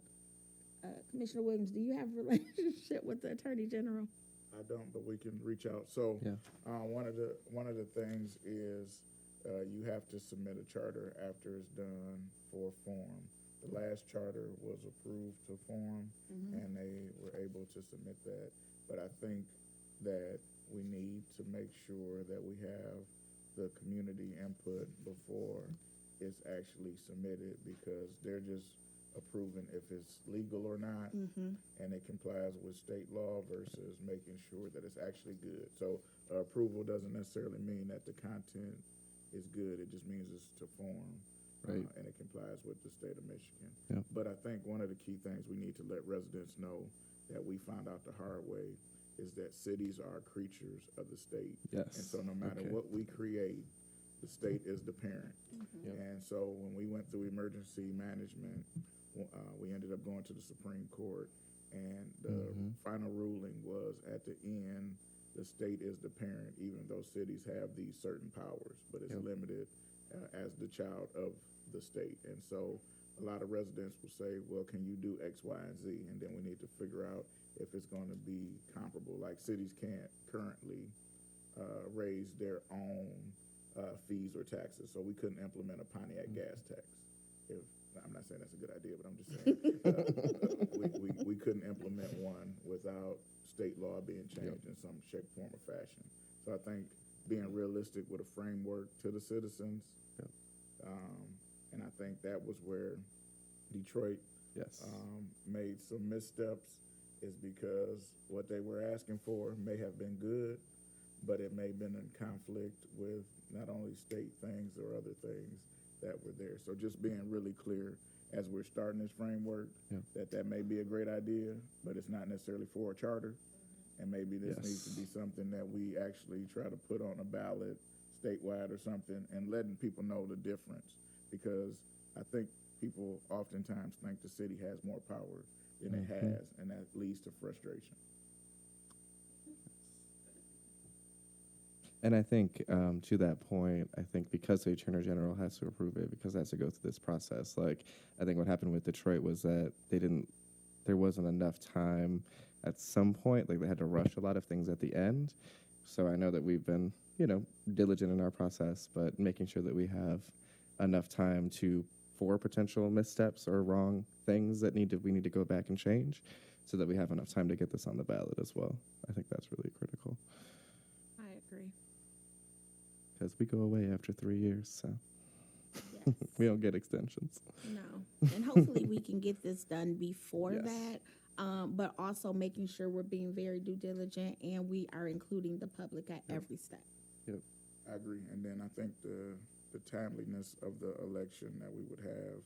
B: Commissioner Williams, do you have a relationship with the Attorney General?
C: I don't, but we can reach out. So
F: Yeah.
C: one of the things is you have to submit a charter after it's done for form. The last charter was approved to form, and they were able to submit that. But I think that we need to make sure that we have the community input before it's actually submitted, because they're just approving if it's legal or not, and it complies with state law versus making sure that it's actually good. So approval doesn't necessarily mean that the content is good. It just means it's to form,
F: Right.
C: And it complies with the state of Michigan.
F: Yeah.
C: But I think one of the key things we need to let residents know that we found out the hard way is that cities are creatures of the state.
F: Yes.
C: And so no matter
F: Okay.
C: what we create, the state is the parent.
F: Yep.
C: And so when we went through emergency management, we ended up going to the Supreme Court, and the final ruling was at the end, the state is the parent, even though cities have these certain powers, but it's limited as the child of the state. And so a lot of residents will say, well, can you do X, Y, and Z? And then we need to figure out if it's going to be comparable. Like cities can't currently raise their own fees or taxes, so we couldn't implement a Pontiac gas tax. I'm not saying that's a good idea, but I'm just saying we couldn't implement one without state law being changed in some shape, form, or fashion. So I think being realistic with a framework to the citizens, and I think that was where Detroit
F: Yes.
C: made some missteps, is because what they were asking for may have been good, but it may have been in conflict with not only state things or other things that were there. So just being really clear as we're starting this framework, that may be a great idea, but it's not necessarily for a charter. And maybe this needs to be something that we actually try to put on a ballot statewide or something, and letting people know the difference. Because I think people oftentimes think the city has more power than it has, and that leads to frustration.
F: And I think to that point, I think because the Attorney General has to approve it, because it has to go through this process, like I think what happened with Detroit was that there wasn't enough time at some point, like they had to rush a lot of things at the end. So I know that we've been, diligent in our process, but making sure that we have enough time for potential missteps or wrong things that we need to go back and change so that we have enough time to get this on the ballot as well. I think that's really critical.
B: I agree.
F: Because we go away after 3 years, so
B: Yes.
F: we don't get extensions.
B: No. And hopefully we can get this done before
F: Yes.
B: that, but also making sure we're being very due diligent and we are including the public at every step.
F: Yep.
C: I agree, and then I think the timeliness of the election that we would have,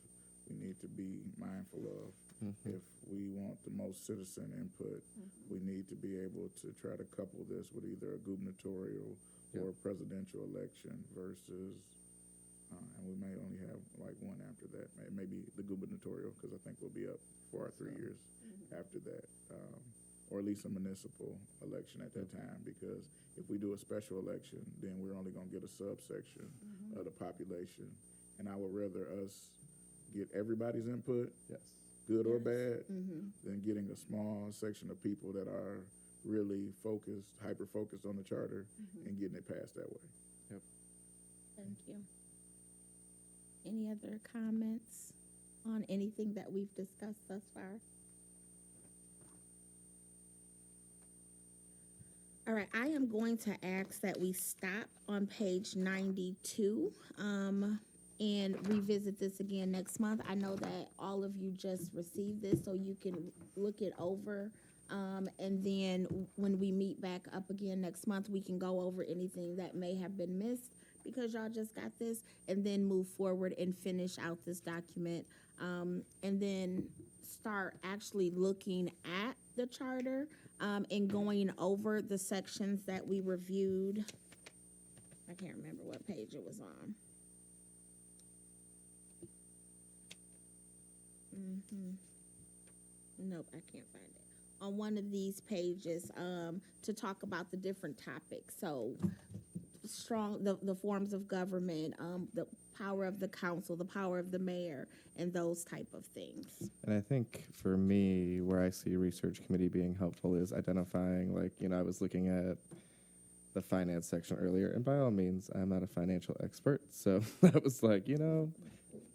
C: we need to be mindful of. If we want the most citizen input, we need to be able to try to couple this with either a gubernatorial or a presidential election versus, and we may only have like one after that, maybe the gubernatorial, because I think we'll be up for our 3 years after that, or at least a municipal election at that time, because if we do a special election, then we're only going to get a subsection of the population, and I would rather us get everybody's input,
F: Yes.
C: good or bad, than getting a small section of people that are really focused, hyper-focused on the charter and getting it passed that way.
F: Yep.
B: Thank you. Any other comments on anything that we've discussed thus far? All right, I am going to ask that we stop on page 92 and revisit this again next month. I know that all of you just received this, so you can look it over. And then when we meet back up again next month, we can go over anything that may have been missed because y'all just got this, and then move forward and finish out this document. And then start actually looking at the charter and going over the sections that we reviewed. I can't remember what page it was on. Nope, I can't find it. On one of these pages to talk about the different topics. So the forms of government, the power of the council, the power of the mayor, and those type of things.
F: And I think for me, where I see research committee being helpful is identifying, I was looking at the finance section earlier, and by all means, I'm not a financial expert. So I was like,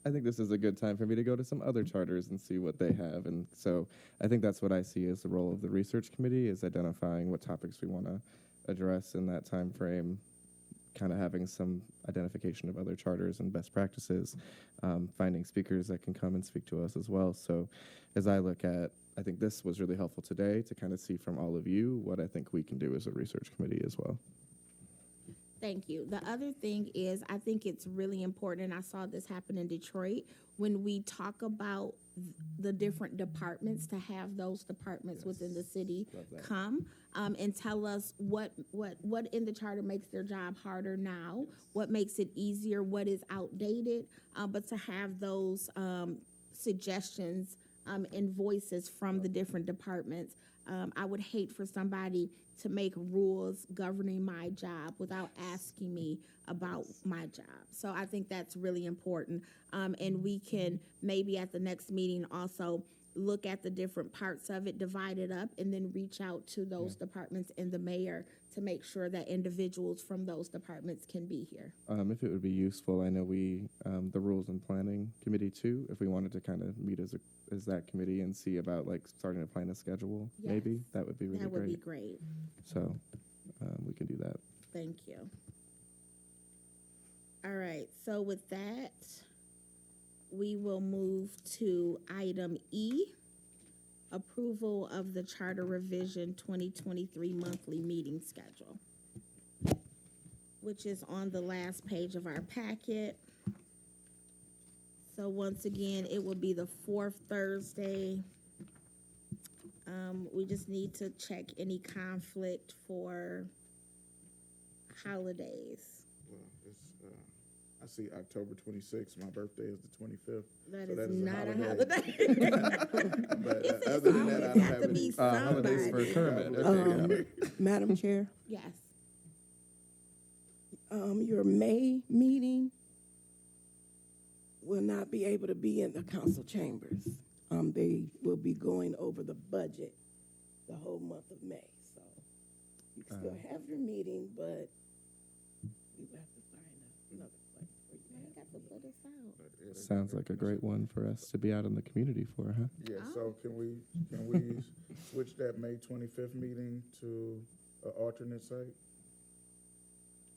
F: I think this is a good time for me to go to some other charters and see what they have. And so I think that's what I see as the role of the research committee, is identifying what topics we want to address in that time frame, kind of having some identification of other charters and best practices, finding speakers that can come and speak to us as well. So as I look at, I think this was really helpful today to kind of see from all of you what I think we can do as a research committee as well.
B: Thank you. The other thing is, I think it's really important, and I saw this happen in Detroit, when we talk about the different departments, to have those departments within the city come and tell us what in the charter makes their job harder now, what makes it easier, what is outdated, but to have those suggestions and voices from the different departments. I would hate for somebody to make rules governing my job without asking me about my job. So I think that's really important. And we can maybe at the next meeting also look at the different parts of it, divide it up, and then reach out to those departments and the mayor to make sure that individuals from those departments can be here.
F: If it would be useful, I know we, the Rules and Planning Committee too, if we wanted to kind of meet as that committee and see about starting to plan a schedule, maybe, that would be really great.
B: That would be great.
F: So we can do that.
B: Thank you. All right, so with that, we will move to item E, approval of the Charter Revision 2023 monthly meeting schedule, which is on the last page of our packet. So once again, it will be the fourth Thursday. We just need to check any conflict for holidays.
C: Well, I see October 26th. My birthday is the 25th.
B: That
C: so
B: is
C: that
B: not a
C: holiday.
B: holiday.
C: But
B: It
C: other than that, I
B: always
C: don't
B: have
C: have
B: to be
C: any.
F: Holidays for
B: somebody.
F: Kermit. Okay, got it.
A: Madam Chair,
B: Yes.
A: your May meeting will not be able to be in the council chambers. They will be going over the budget the whole month of May, so you can still have your meeting, but we will have to find another place for you to
B: I
A: have
B: got to
A: your
B: put
A: meeting.
B: this out.
F: Sounds like a great one for us to be out in the community for, huh?
C: Yeah,
B: Oh.
C: so can we switch that May 25th meeting to an alternate site?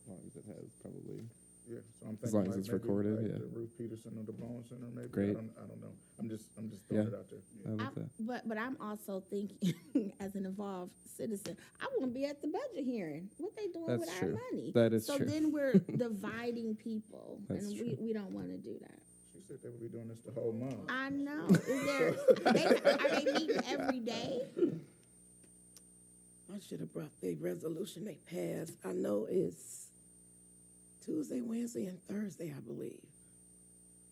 F: As long as it has probably.
C: Yeah, so I'm thinking
F: As long as
C: like
F: it's
C: maybe
F: recorded,
C: like
F: yeah.
C: the Ruth Peterson or the Bone Center, maybe.
F: Great.
C: I don't know. I'm just throwing
F: Yeah.
C: it out there.
F: I love that.
B: But I'm also thinking, as an involved citizen, I want to be at the budget hearing. What they doing
F: That's
B: with
F: true.
B: our money?
F: That is
B: so
F: true.
B: then we're dividing people,
F: That's
B: and
F: true.
B: we don't want to do that.
C: She said they would be doing this the whole month.
B: I know. Is there? Are they meeting every day?
A: I should have brought the resolution they passed. I know it's Tuesday, Wednesday, and Thursday, I believe.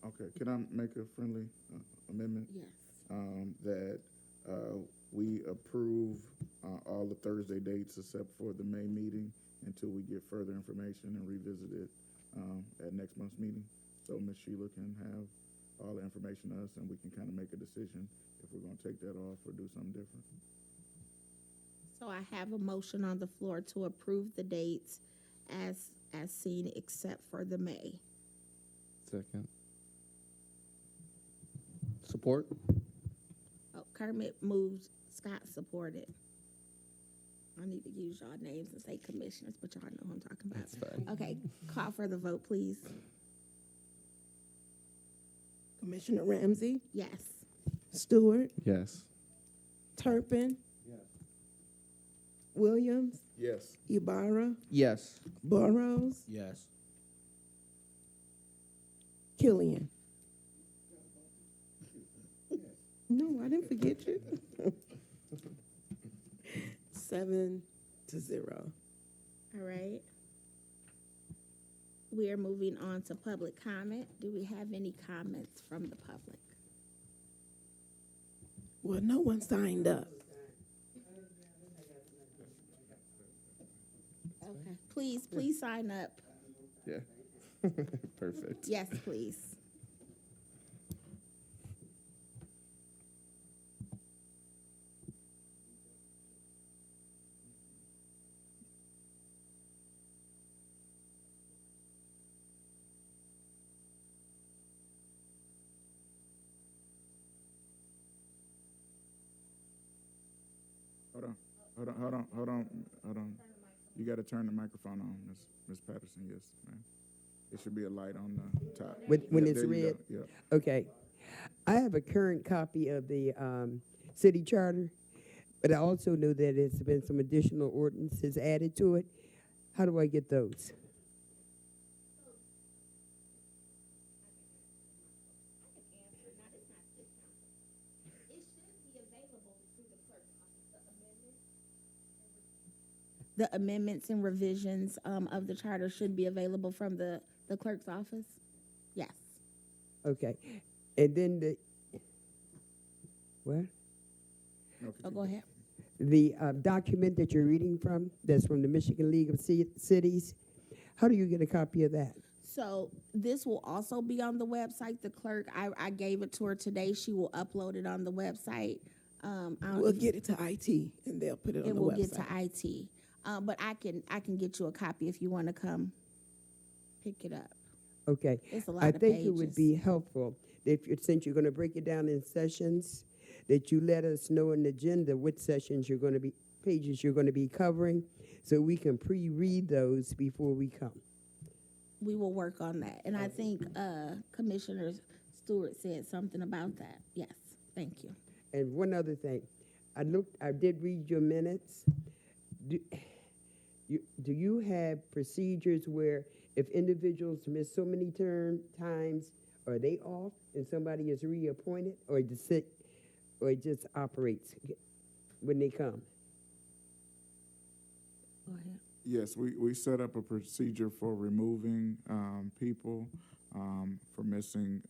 C: Okay, can I make a friendly amendment?
B: Yes.
C: That we approve all the Thursday dates except for the May meeting until we get further information and revisit it at next month's meeting. So Ms. Sheila can have all the information to us and we can kind of make a decision if we're gonna take that off or do something different.
B: So I have a motion on the floor to approve the dates as seen, except for the May.
F: Second.
D: Support?
B: Oh, Kermit moved, Scott supported. I need to use y'all names and say commissioners, but y'all know who I'm talking about.
F: That's fine.
B: Okay, call for the vote, please.
A: Commissioner Ramsey,
B: Yes.
A: Stewart,
F: Yes.
A: Turpin, Williams,
C: Yes.
A: Ibarra,
D: Yes.
A: Burrows,
G: Yes.
A: Killian. No, I didn't forget you. 7-0.
B: All right. We are moving on to public comment. Do we have any comments from the public?
A: Well, no one signed up.
B: Okay. Please sign up.
F: Yeah. Perfect.
B: Yes, please.
C: Hold on. You gotta turn the microphone on, Ms. Patterson, yes, ma'am. It should be a light on the top.
H: When
C: Yeah,
H: it's
C: there you
H: red?
C: go. Yeah.
H: Okay. I have a current copy of the city charter, but I also know that there's been some additional ordinances added to it. How do I get those?
B: The amendments and revisions of the charter should be available from the clerk's office? Yes.
H: Okay. And then what?
C: No,
B: Oh, go ahead.
H: The document that you're reading from, that's from the Michigan League of Cities, how do you get a copy of that?
B: So this will also be on the website. The clerk, I gave it to her today. She will upload it on the website.
A: We'll get it to IT and they'll put it on
B: It
A: the
B: will
A: website.
B: get to IT. But I can get you a copy if you want to come pick it up.
H: Okay.
B: It's a lot
H: I
B: of
H: think it would
B: pages.
H: be helpful if you're, since you're going to break it down in sessions, that you let us know in the agenda what sessions you're going to be, pages you're going to be covering, so we can pre-read those before we come.
B: We will work on that. And I think Commissioner Stewart said something about that. Yes, thank you.
H: And one other thing, I did read your minutes. Do you have procedures where if individuals miss so many times, are they off and somebody is reappointed, or it just operates when they come?
B: Go ahead.
C: Yes, we set up a procedure for removing people for missing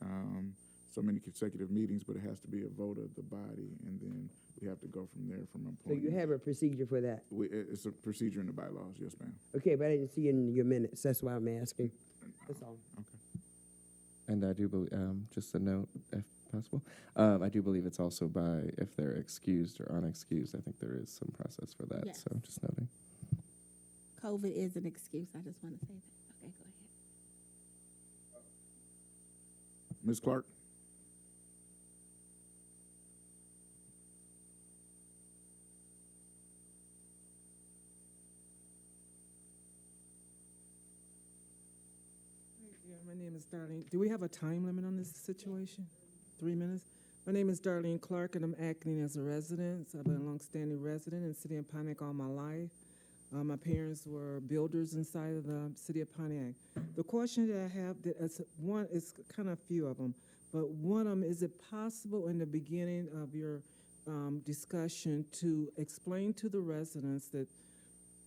C: so many consecutive meetings, but it has to be a vote of the body, and then we have to go from there from
H: So
C: employment.
H: you have a procedure for that?
C: It's a procedure in the bylaws, yes, ma'am.
H: Okay, but I didn't see it in your minutes. That's why I'm asking. That's all.
C: Okay.
F: And I do believe, just a note, if possible, I do believe it's also by if they're excused or unexcused. I think there is some process for that.
B: Yes.
F: So just noting.
B: COVID is an excuse. I just want to say that. Okay, go ahead.
C: Ms. Clark?
G: Yeah, my name is Darlene. Do we have a time limit on this situation? 3 minutes? My name is Darlene Clark, and I'm acting as a resident. So I've been a longstanding resident in the city of Pontiac all my life. My parents were builders inside of the city of Pontiac. The question that I have, is kind of a few of them, but one of them, is it possible in the beginning of your discussion to explain to the residents that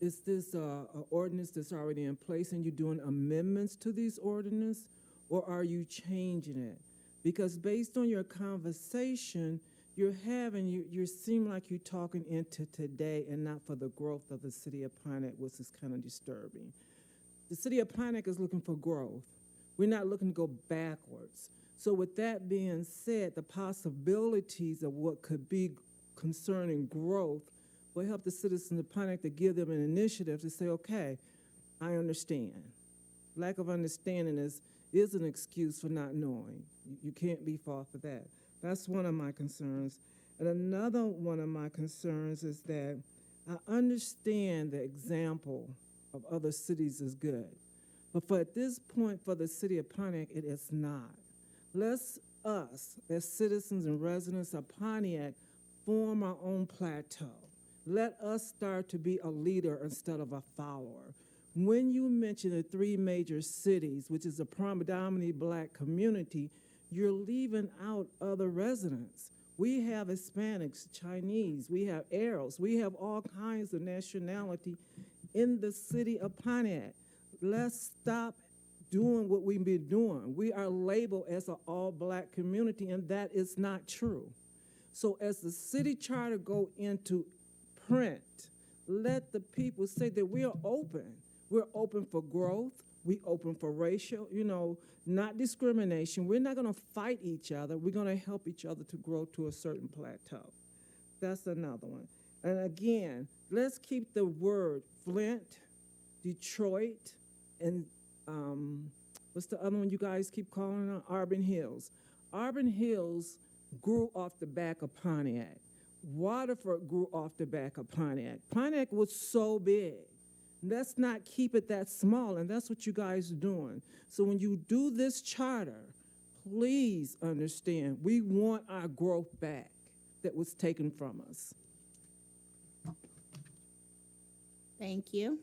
G: is this a ordinance that's already in place and you're doing amendments to these ordinances, or are you changing it? Because based on your conversation you're having, you seem like you're talking into today and not for the growth of the city of Pontiac, which is kind of disturbing. The city of Pontiac is looking for growth. We're not looking to go backwards. So with that being said, the possibilities of what could be concerning growth will help the citizens of Pontiac to give them an initiative to say, okay, I understand. Lack of understanding is an excuse for not knowing. You can't be fault for that. That's one of my concerns. And another one of my concerns is that I understand the example of other cities is good. But for at this point, for the city of Pontiac, it is not. Let's us, as citizens and residents of Pontiac, form our own plateau. Let us start to be a leader instead of a follower. When you mention the 3 major cities, which is a predominantly black community, you're leaving out other residents. We have Hispanics, Chinese, we have Arabs, we have all kinds of nationality in the city of Pontiac. Let's stop doing what we've been doing. We are labeled as an all-black community, and that is not true. So as the city charter go into print, let the people say that we are open. We're open for growth. We open for racial, not discrimination. We're not going to fight each other. We're going to help each other to grow to a certain plateau. That's another one. And again, let's keep the word Flint, Detroit, and what's the other one you guys keep calling it? Auburn Hills. Auburn Hills grew off the back of Pontiac. Waterford grew off the back of Pontiac. Pontiac was so big. Let's not keep it that small, and that's what you guys are doing. So when you do this charter, please understand, we want our growth back that was taken from us.
B: Thank you.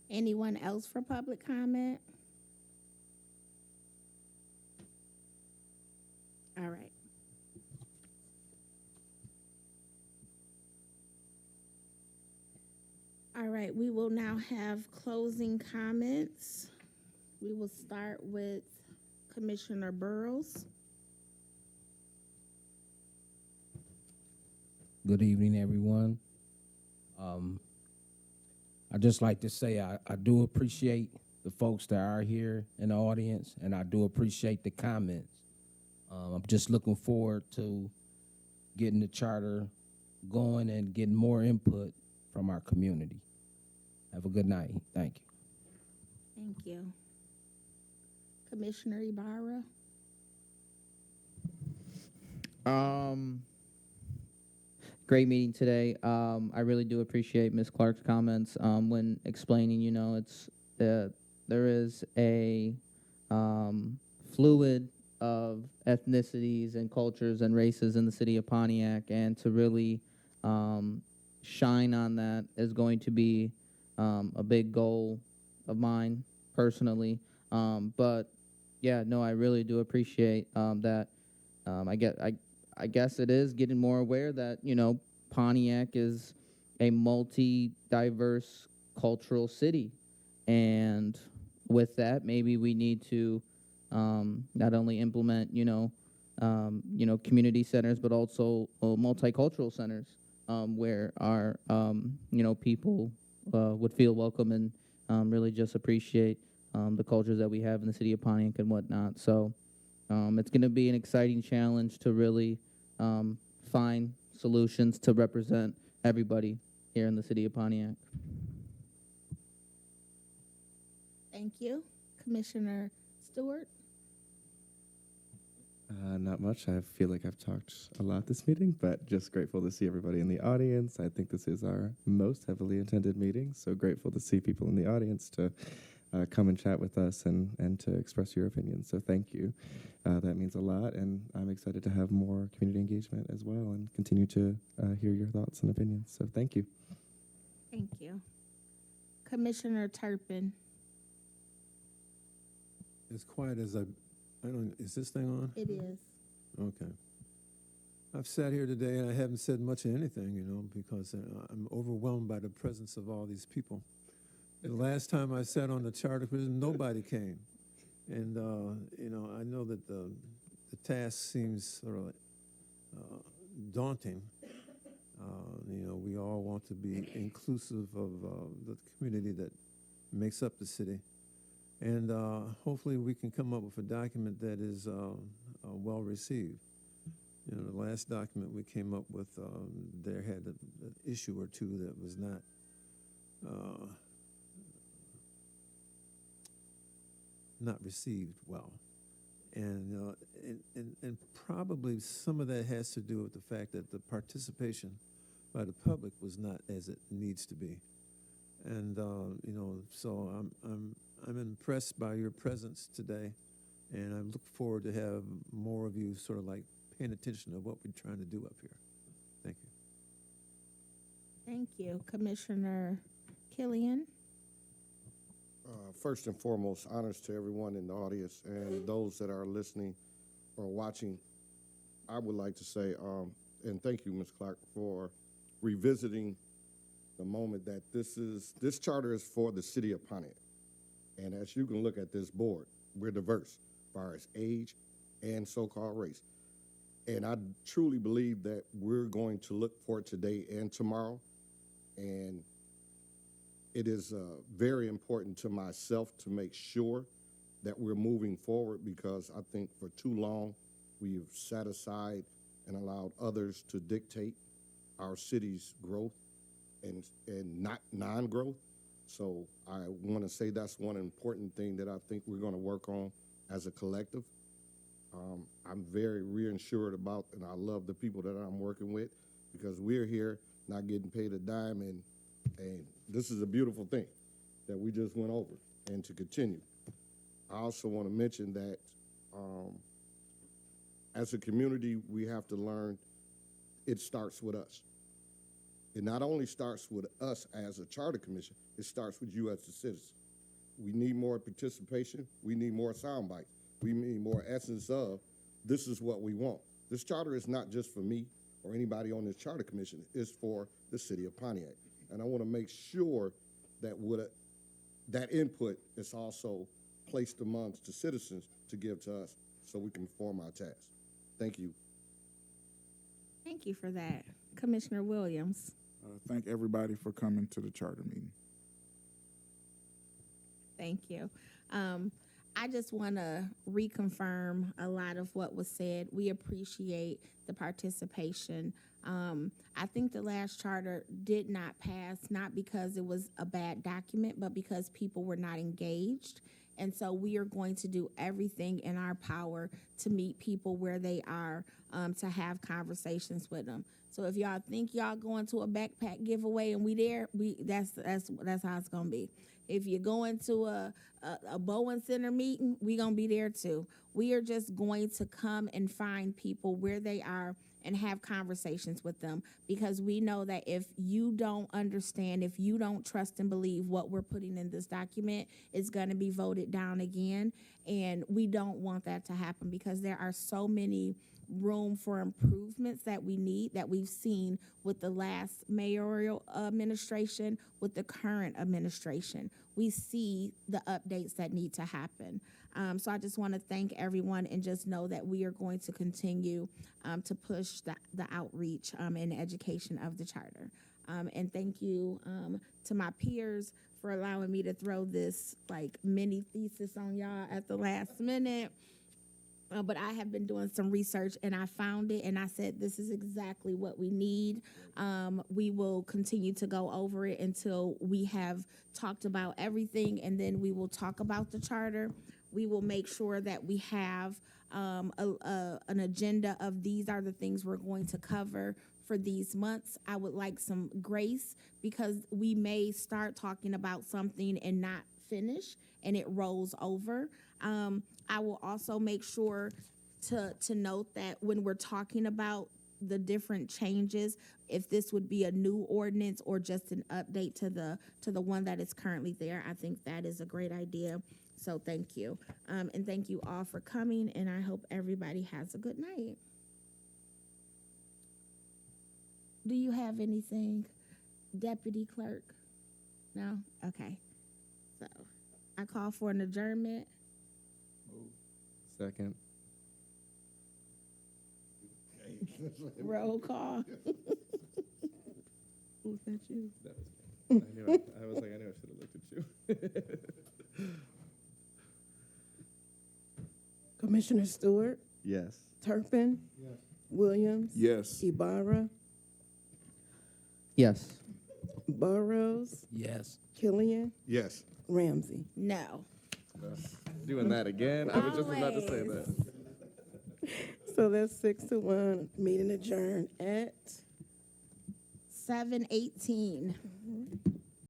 B: Anyone else for public comment? All right. All right, we will now have closing comments. We will start with Commissioner Burrows.
I: Good evening, everyone. I'd just like to say I do appreciate the folks that are here in the audience, and I do appreciate the comments. I'm just looking forward to getting the charter going and getting more input from our community. Have a good night. Thank you.
B: Thank you. Commissioner Ibarra.
D: Great meeting today. I really do appreciate Ms. Clark's comments when explaining, there is a fluid of ethnicities and cultures and races in the city of Pontiac, and to really shine on that is going to be a big goal of mine personally. But yeah, no, I really do appreciate that. I guess it is getting more aware that, Pontiac is a multi-diverse multicultural city. And with that, maybe we need to not only implement, community centers, but also multicultural centers where our, people would feel welcome and really just appreciate the cultures that we have in the city of Pontiac and whatnot. So it's going to be an exciting challenge to really find solutions to represent everybody here in the city of Pontiac.
B: Thank you. Commissioner Stewart?
F: Not much. I feel like I've talked a lot this meeting, but just grateful to see everybody in the audience. I think this is our most heavily attended meeting, so grateful to see people in the audience to come and chat with us and to express your opinions. So thank you. That means a lot, and I'm excited to have more community engagement as well and continue to hear your thoughts and opinions. So thank you.
B: Thank you. Commissioner Turpin?
J: As quiet as I don't, is this thing on?
B: It is.
J: Okay. I've sat here today and I haven't said much of anything, because I'm overwhelmed by the presence of all these people. The last time I sat on the charter commission, nobody came. And, I know that the task seems sort of daunting. We all want to be inclusive of the community that makes up the city. And hopefully we can come up with a document that is well received. The last document we came up with, there had an issue or two that was not received well. And probably some of that has to do with the fact that the participation by the public was not as it needs to be. And, so I'm impressed by your presence today, and I look forward to have more of you sort of like paying attention to what we're trying to do up here. Thank you.
B: Thank you. Commissioner Killian?
E: First and foremost, honors to everyone in the audience and those that are listening or watching. I would like to say, and thank you, Ms. Clark, for revisiting the moment that this charter is for the city of Pontiac. And as you can look at this board, we're diverse as far as age and so-called race. And I truly believe that we're going to look for it today and tomorrow. And it is very important to myself to make sure that we're moving forward, because I think for too long we've sat aside and allowed others to dictate our city's growth and not non-growth. So I want to say that's one important thing that I think we're going to work on as a collective. I'm very reassured about, and I love the people that I'm working with, because we're here not getting paid a dime, and this is a beautiful thing that we just went over, and to continue. I also want to mention that as a community, we have to learn it starts with us. It not only starts with us as a charter commission, it starts with you as the citizen. We need more participation. We need more sound bites. We need more essence of, this is what we want. This charter is not just for me or anybody on this charter commission. It's for the city of Pontiac. And I want to make sure that that input is also placed amongst the citizens to give to us so we can perform our task. Thank you.
B: Thank you for that. Commissioner Williams?
C: Thank everybody for coming to the charter meeting.
B: Thank you. I just want to reconfirm a lot of what was said. We appreciate the participation. I think the last charter did not pass, not because it was a bad document, but because people were not engaged. And so we are going to do everything in our power to meet people where they are, to have conversations with them. So if y'all think y'all going to a backpack giveaway and we there, that's how it's gonna be. If you're going to a Bowen Center meeting, we gonna be there too. We are just going to come and find people where they are and have conversations with them, because we know that if you don't understand, if you don't trust and believe what we're putting in this document, it's going to be voted down again. And we don't want that to happen, because there are so many room for improvements that we need, that we've seen with the last mayoral administration, with the current administration. We see the updates that need to happen. So I just want to thank everyone, and just know that we are going to continue to push the outreach and education of the charter. And thank you to my peers for allowing me to throw this like mini thesis on y'all at the last minute. But I have been doing some research, and I found it, and I said, this is exactly what we need. We will continue to go over it until we have talked about everything, and then we will talk about the charter. We will make sure that we have an agenda of, these are the things we're going to cover for these months. I would like some grace, because we may start talking about something and not finish, and it rolls over. I will also make sure to note that when we're talking about the different changes, if this would be a new ordinance or just an update to the one that is currently there, I think that is a great idea. So thank you. And thank you all for coming, and I hope everybody has a good night. Do you have anything, Deputy Clerk? No? Okay. So I call for an adjournment.
F: Second.
B: Roll call. Was that you?
F: That was me. I was like, I knew I should have looked at you.
A: Commissioner Stewart,
F: Yes.
A: Turpin, Williams,
C: Yes.
A: Ibarra,
D: Yes.
A: Burrows,
I: Yes.
A: Killian,
E: Yes.
A: Ramsey.
B: No.
F: Doing that again? I was just about to say that.
A: So that's 6-1. Meeting adjourned at
B: 7:18.